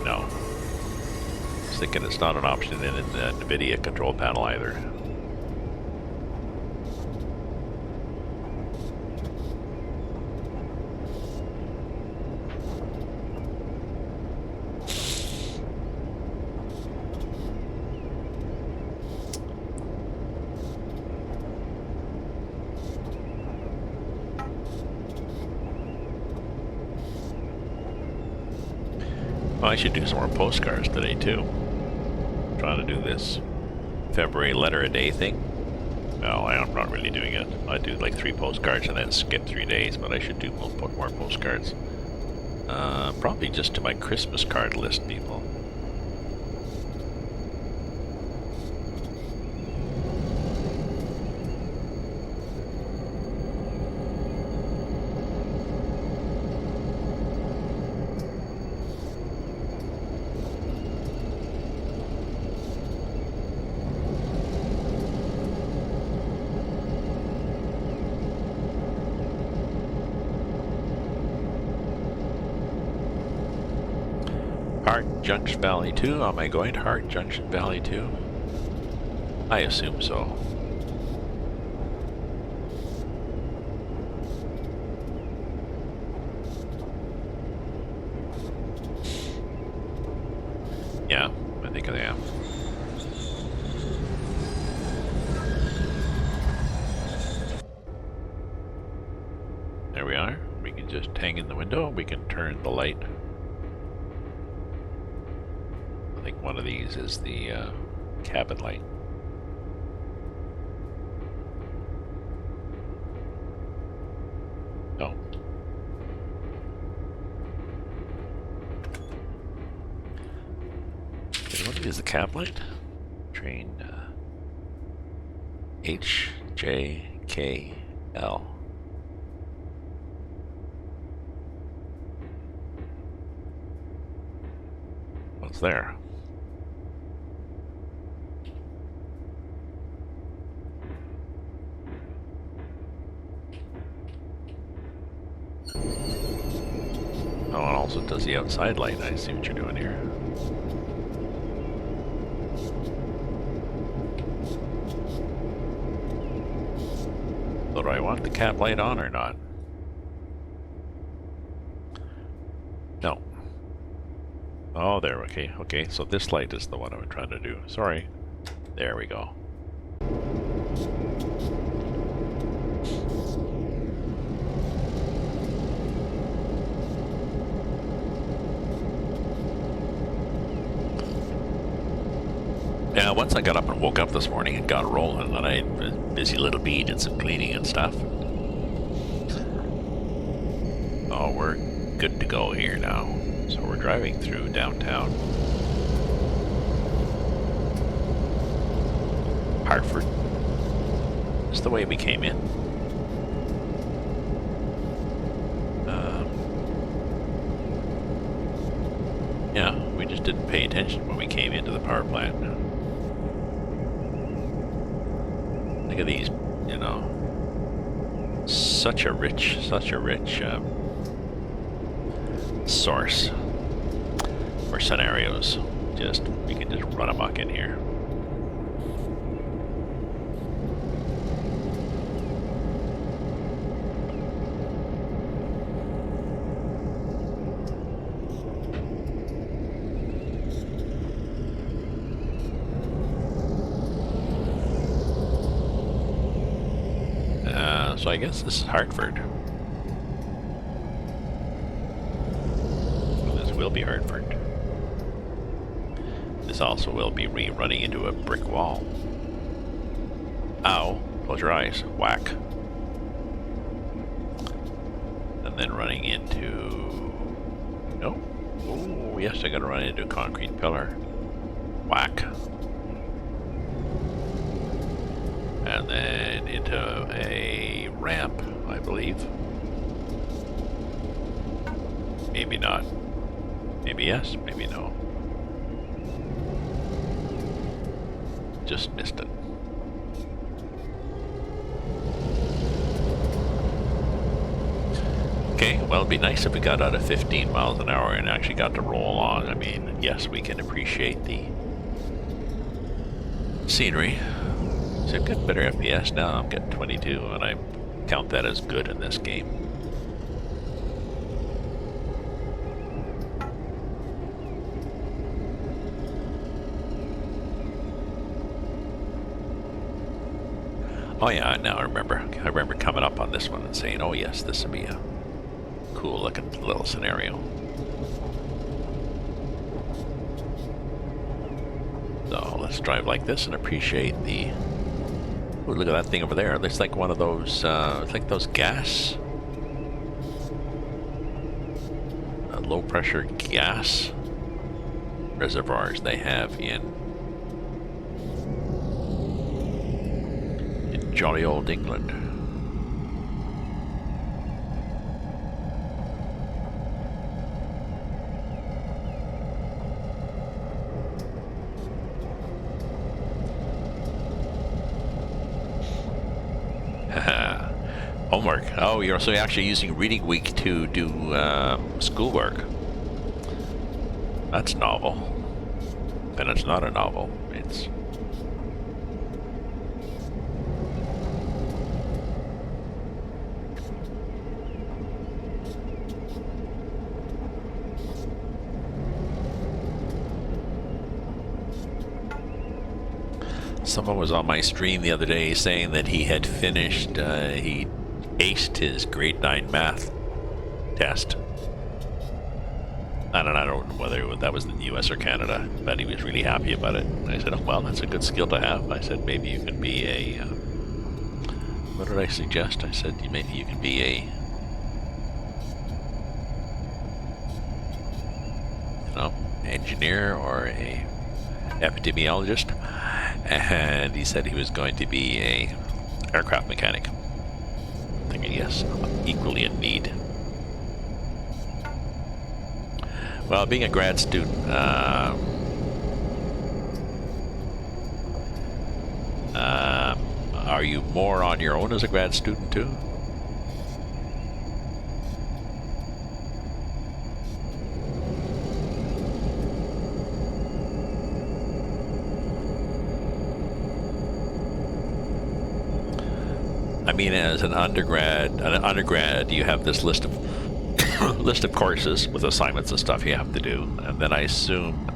no. I was thinking it's not an option in the NVIDIA control panel either. Well, I should do some more postcards today too. I'm trying to do this February letter a day thing. No, I'm not really doing it. I do like 3 postcards and then skip 3 days, but I should do more postcards. Probably just to my Christmas card list, people. Hart Junction Valley 2. Am I going to Hart Junction Valley 2? I assume so. Yeah, I think I am. There we are. We can just hang in the window. We can turn the light. I think one of these is the cabin light. No. What is the cab light? Train HJKL. What's there? Oh, it also does the outside light. I see what you're doing here. So do I want the cab light on or not? No. Oh, there, okay, okay. So this light is the one I'm trying to do. Sorry. There we go. Yeah, once I got up and woke up this morning and got rolling, and I had a busy little bee, did some cleaning and stuff. Oh, we're good to go here now. So we're driving through downtown Hartford. It's the way we came in. Yeah, we just didn't pay attention when we came into the power plant. Look at these, you know, such a rich source for scenarios. We can just run amok in here. So I guess this is Hartford. Well, this will be Hartford. This also will be running into a brick wall. Ow, close your eyes, whack. And then running into... No. Oh, yes, I gotta run into a concrete pillar. Whack. And then into a ramp, I believe. Maybe not. Maybe yes, maybe no. Just missed it. Okay, well, it'd be nice if we got out of 15 miles an hour and actually got to roll along. I mean, yes, we can appreciate the scenery. So I've got better FPS now. I'm getting 22, and I count that as good in this game. Oh yeah, now I remember coming up on this one and saying, oh yes, this would be a cool looking little scenario. So let's drive like this and appreciate the... Ooh, look at that thing over there. It looks like one of those, it's like those gas, low pressure gas reservoirs they have in jolly old England. Homework. Oh, you're also actually using reading week to do schoolwork. That's novel. And it's not a novel. It's... Someone was on my stream the other day saying that he had finished, he aced his grade 9 math test. I don't know whether that was in the US or Canada, but he was really happy about it. And I said, oh, well, that's a good skill to have. I said, maybe you can be a, what did I suggest? I said, maybe you can be a, you know, engineer or a epidemiologist. And he said he was going to be a aircraft mechanic. I'm thinking, yes, equally in need. Well, being a grad student, are you more on your own as a grad student too? I mean, as an undergrad, you have this list of courses with assignments and stuff you have to do, and then I assume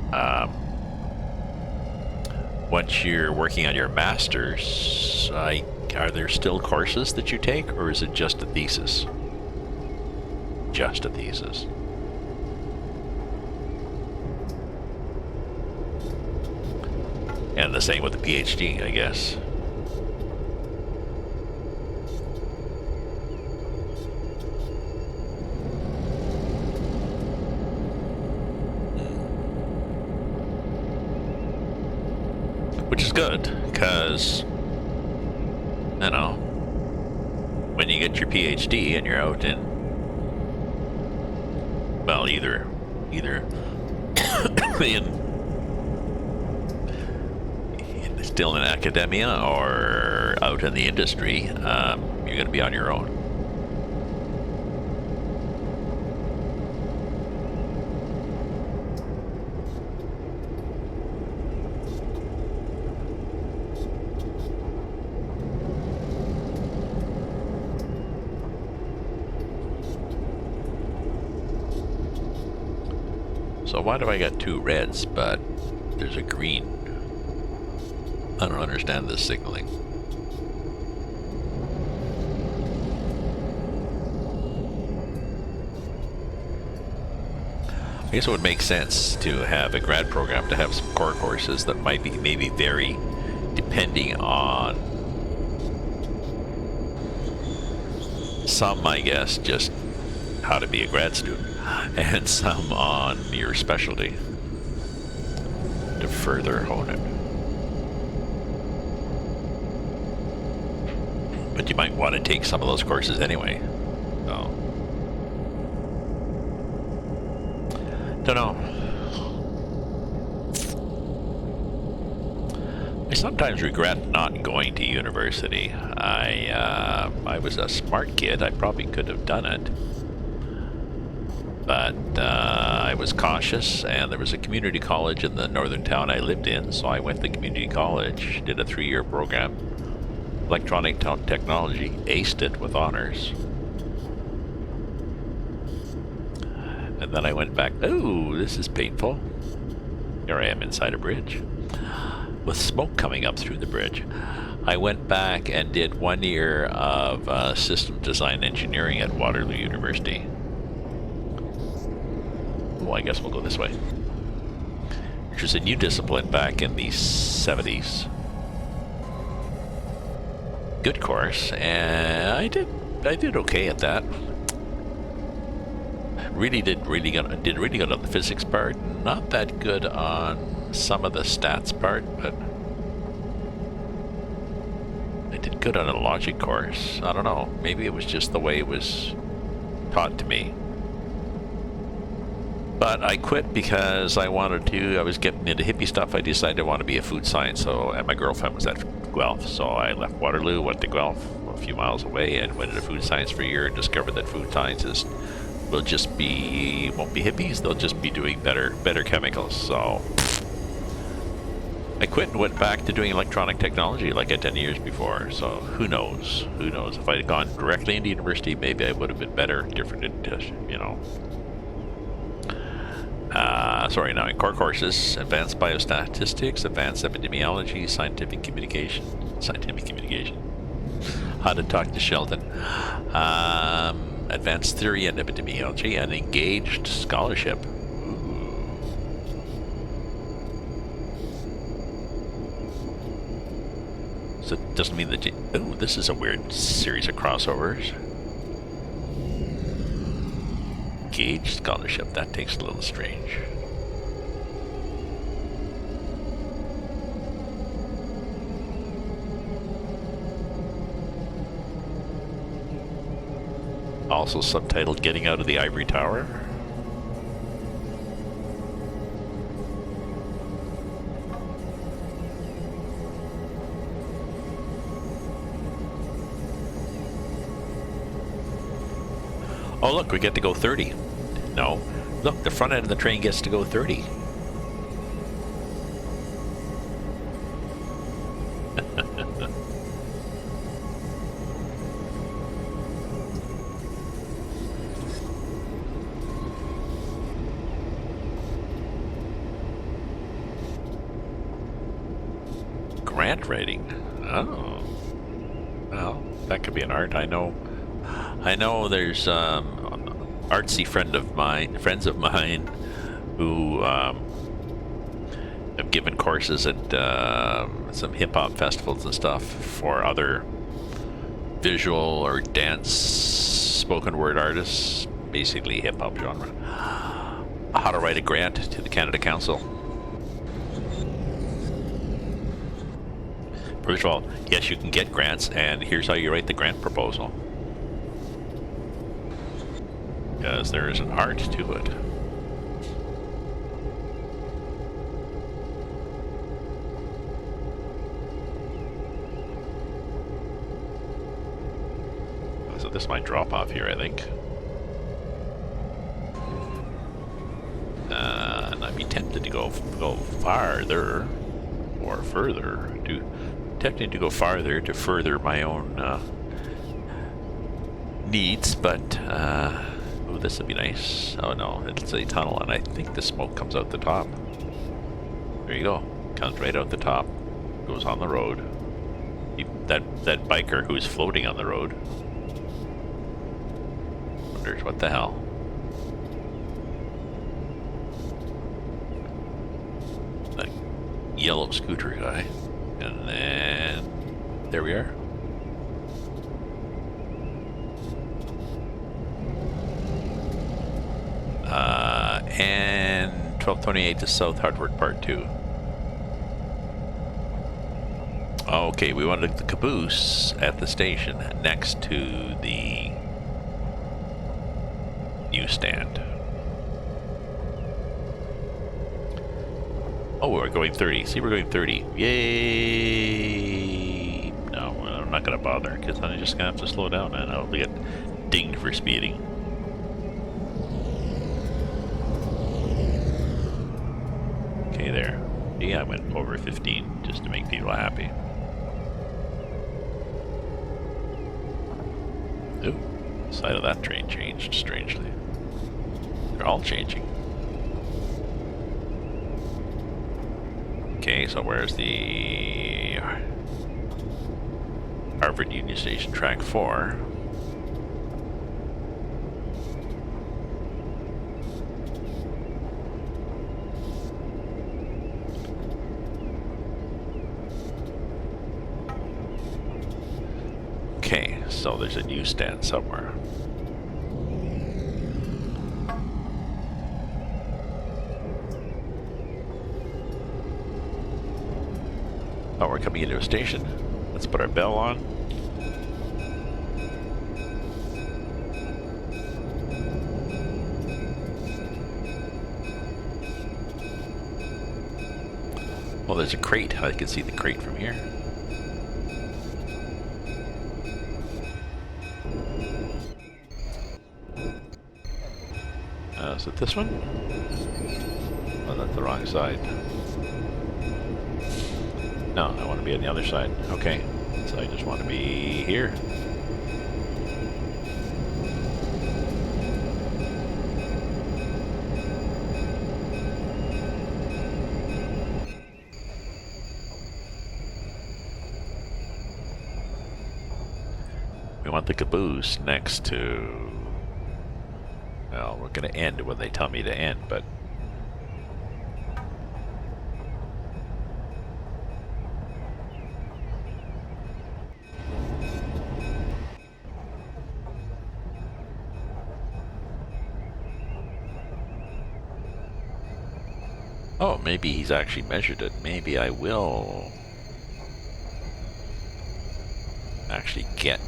once you're working on your master's, are there still courses that you take, or is it just a thesis? Just a thesis. And the same with the PhD, I guess. Which is good, because, you know, when you get your PhD and you're out in, well, either still in academia or out in the industry, you're going to be on your own. So why do I got two reds, but there's a green? I don't understand this signaling. I guess it would make sense to have a grad program to have some core courses that might be maybe vary depending on some, I guess, just how to be a grad student, and some on your specialty to further hone it. But you might want to take some of those courses anyway. So, don't know. I sometimes regret not going to university. I was a smart kid. I probably could have done it. But I was cautious, and there was a community college in the northern town I lived in, so I went to community college, did a 3-year program, electronic technology, aced it with honors. And then I went back, oh, this is painful. Here I am inside a bridge, with smoke coming up through the bridge. I went back and did 1 year of system design engineering at Waterloo University. Well, I guess we'll go this way. Which was a new discipline back in the 70s. Good course, and I did okay at that. Did really good on the physics part. Not that good on some of the stats part, but I did good on a logic course. I don't know. Maybe it was just the way it was taught to me. But I quit because I was getting into hippie stuff. I decided I wanted to be a food science, and my girlfriend was at Guelph, so I left Waterloo, went to Guelph, a few miles away, and went into food science for a year and discovered that food sciences will just won't be hippies. They'll just be doing better chemicals. So I quit and went back to doing electronic technology like I 10 years before. So who knows? Who knows? If I had gone directly into university, maybe I would have been better, different, you know. Sorry, now in core courses, advanced biostatistics, advanced epidemiology, scientific communication, how to talk to Sheldon, advanced theory and epidemiology, and engaged scholarship. So it doesn't mean that oh, this is a weird series of crossovers. Engaged scholarship, that takes a little strange. Also subtitled Getting Out of the Ivory Tower. Oh look, we get to go 30. No, look, the front end of the train gets to go 30. Grant writing. Oh, well, that could be an art. I know there's artsy friends of mine who have given courses at some hip-hop festivals and stuff for other visual or dance spoken word artists, basically hip-hop genre, how to write a grant to the Canada Council. First of all, yes, you can get grants, and here's how you write the grant proposal. Because there is an art to it. So this might drop off here, I think. And I'd be tempted to go farther or further to go farther to further my own needs, but oh, this would be nice. Oh no, it's a tunnel, and I think the smoke comes out the top. There you go. Comes right out the top. Goes on the road. That biker who's floating on the road wonders what the hell. That yellow scooter guy. And then there we are. And 1228 to South Hartford Part 2. Okay, we wanted the caboose at the station next to the newsstand. Oh, we're going 30. See, we're going 30. Yay! No, I'm not going to bother, because I'm just going to have to slow down, and I'll get dinged for speeding. Okay, there. Yeah, I went over 15, just to make people happy. Ooh, the side of that train changed, strangely. They're all changing. Okay, so where's the Harvard Union Station track 4? Okay, so there's a newsstand somewhere. Oh, we're coming into a station. Let's put our bell on. Well, there's a crate. I can see the crate from here. Is it this one? Oh, that's the wrong side. No, I want to be on the other side. Okay, so I just want to be here. We want the caboose next to... Well, we're going to end when they tell me to end, but... Oh, maybe he's actually measured it. Maybe I will actually get...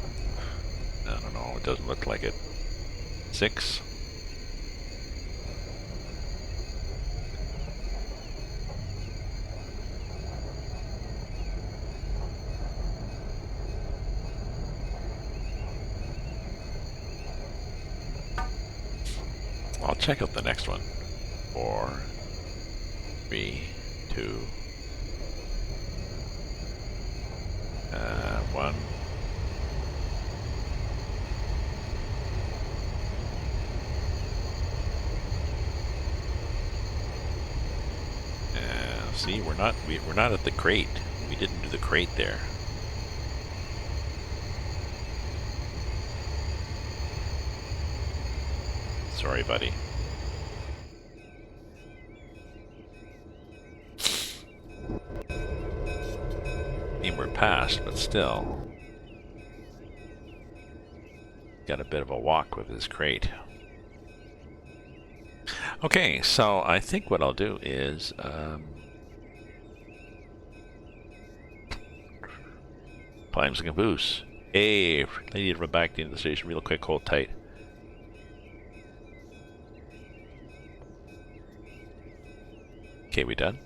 I don't know, it doesn't look like it. 6? I'll check out the next one. 4, 3, 2, 1. See, we're not at the crate. We didn't do the crate there. Sorry, buddy. I mean, we're past, but still. Got a bit of a walk with his crate. Okay, so I think what I'll do is... climbs the caboose. Hey, I need to run back into the station real quick. Hold tight. Okay, we done?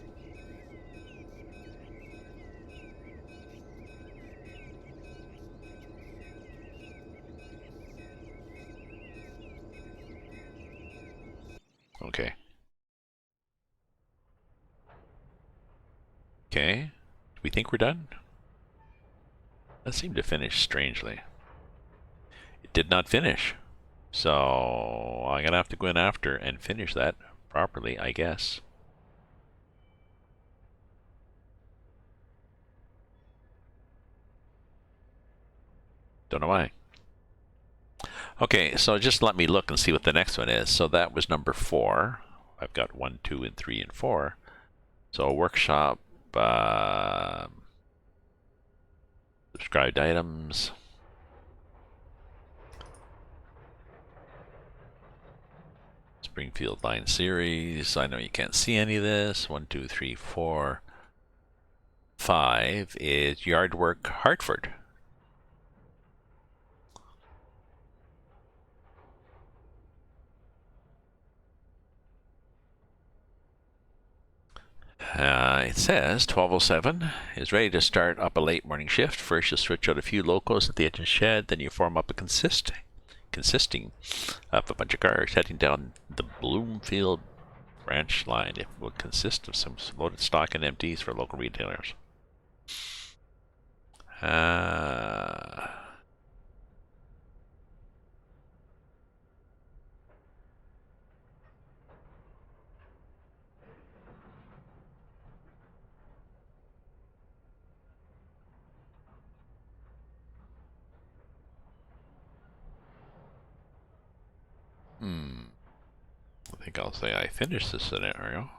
Okay. Okay. Do we think we're done? That seemed to finish strangely. It did not finish. So I'm gonna have to go in after and finish that properly, I guess. Don't know why. Okay, so just let me look and see what the next one is. So that was number 4. I've got 1, 2, and 3, and 4. So workshop, subscribed items. Springfield line series. I know you can't see any of this. 1, 2, 3, 4, 5 is yard work Hartford. It says 1207 is ready to start up a late morning shift. First, you switch out a few locos at the engine shed, then you form up a consisting of a bunch of cars heading down the Bloomfield branch line. It will consist of some loaded stock and empties for local retailers. I think I'll say I finished this scenario.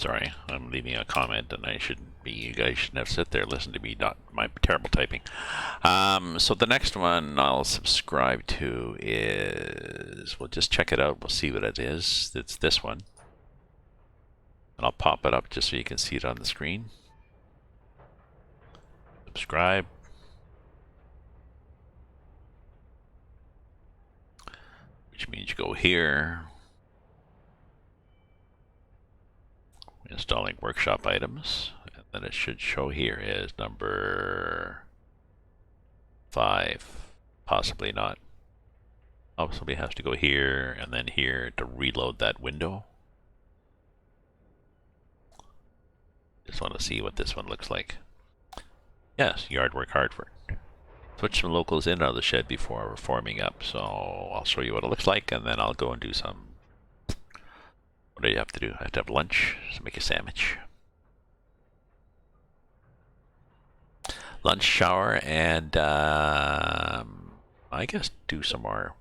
Sorry, I'm leaving a comment, and I shouldn't be. You guys shouldn't have sit there listen to me. Not my terrible typing. So the next one I'll subscribe to is. We'll just check it out. We'll see what it is. It's this one, and I'll pop it up just so you can see it on the screen. Subscribe. Which means you go here. Installing workshop items, and then it should show here as number 5, possibly not. Oh, somebody has to go here and then here to reload that window. Just want to see what this one looks like. Yes, yard work, hard work. Put some locals in and out of the shed before we're forming up, so I'll show you what it looks like, and then I'll go and do some. What do you have to do? I have to have lunch, so make a sandwich. Lunch, shower, and I guess do some more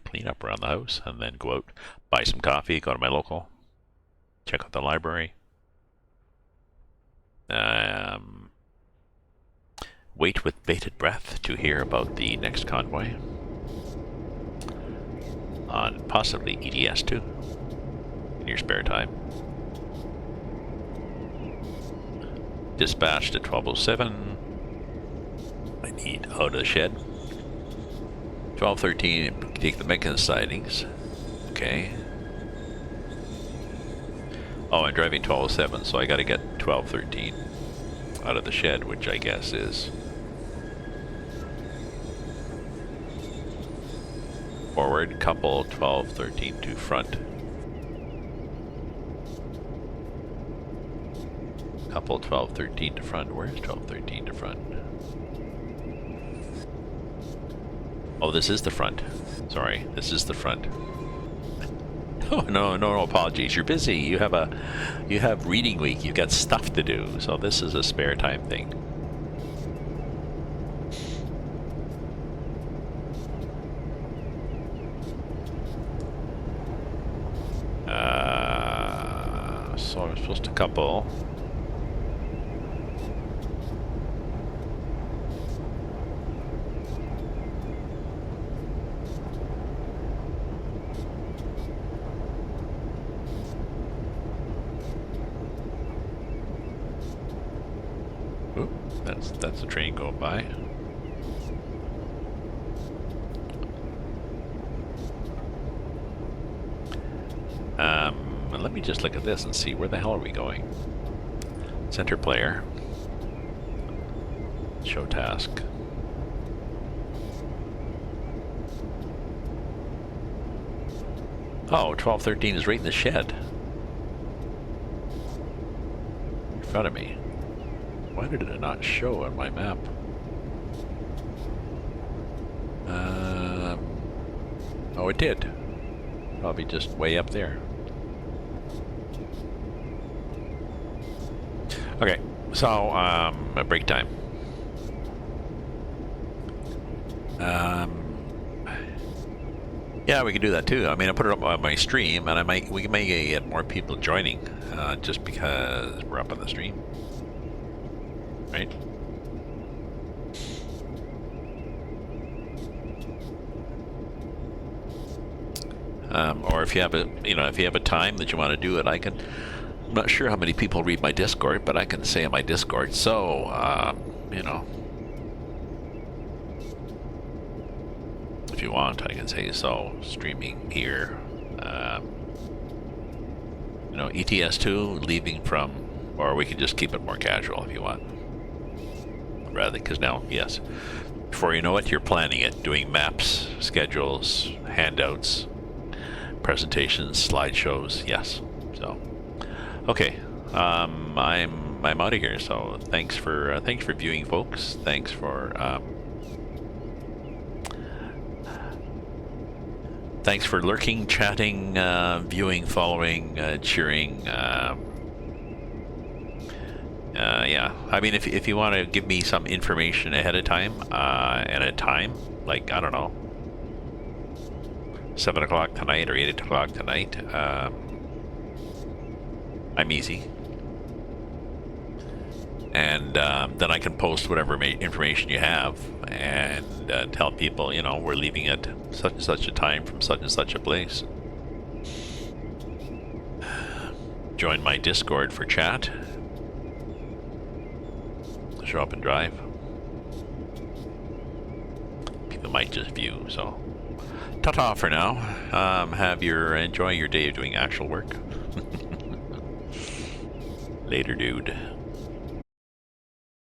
clean up around the house, and then go out, buy some coffee, go to my local, check out the library. Wait with bated breath to hear about the next convoy on possibly EDS 2. Your spare time. Dispatched at 12:07. I need out of the shed. 12:13. Take the Mexican sightings. Okay. Oh, I'm driving 12:07, so I got to get 12:13 out of the shed, which I guess is forward. Couple 12:13 to front. Couple 12:13 to front. Where's 12:13 to front? Oh, this is the front. Sorry, this is the front. Oh, no apologies. You're busy. You have reading week. You've got stuff to do. So this is a spare time thing. So I'm supposed to couple. Oop, that's a train going by. Let me just look at this and see where the hell are we going. Center player. Show task. Oh, 12:13 is right in the shed. In front of me. Why did it not show on my map? Oh, it did. Probably just way up there. Okay, so a break time. Yeah, we could do that too. I mean, I put it up on my stream, and we may get more people joining, just because we're up on the stream, right? Or if you have a time that you want to do it, I'm not sure how many people read my Discord, but I can say in my Discord. So, if you want, I can say so. Streaming here, ETS2 leaving from, or we can just keep it more casual if you want. Rather, because now, yes, before you know it, you're planning it, doing maps, schedules, handouts, presentations, slideshows. Yes, so. Okay, I'm out of here. So thanks for viewing, folks. Thanks for lurking, chatting, viewing, following, cheering. Yeah, I mean, if you want to give me some information ahead of time and a time, like I don't know, 7 o'clock tonight or 8 o'clock tonight. I'm easy. And then I can post whatever information you have and tell people, you know, we're leaving at such and such a time from such and such a place. Join my Discord for chat. Show up and drive. People might just view, so ta-ta for now. Enjoy your day of doing actual work. Later, dude.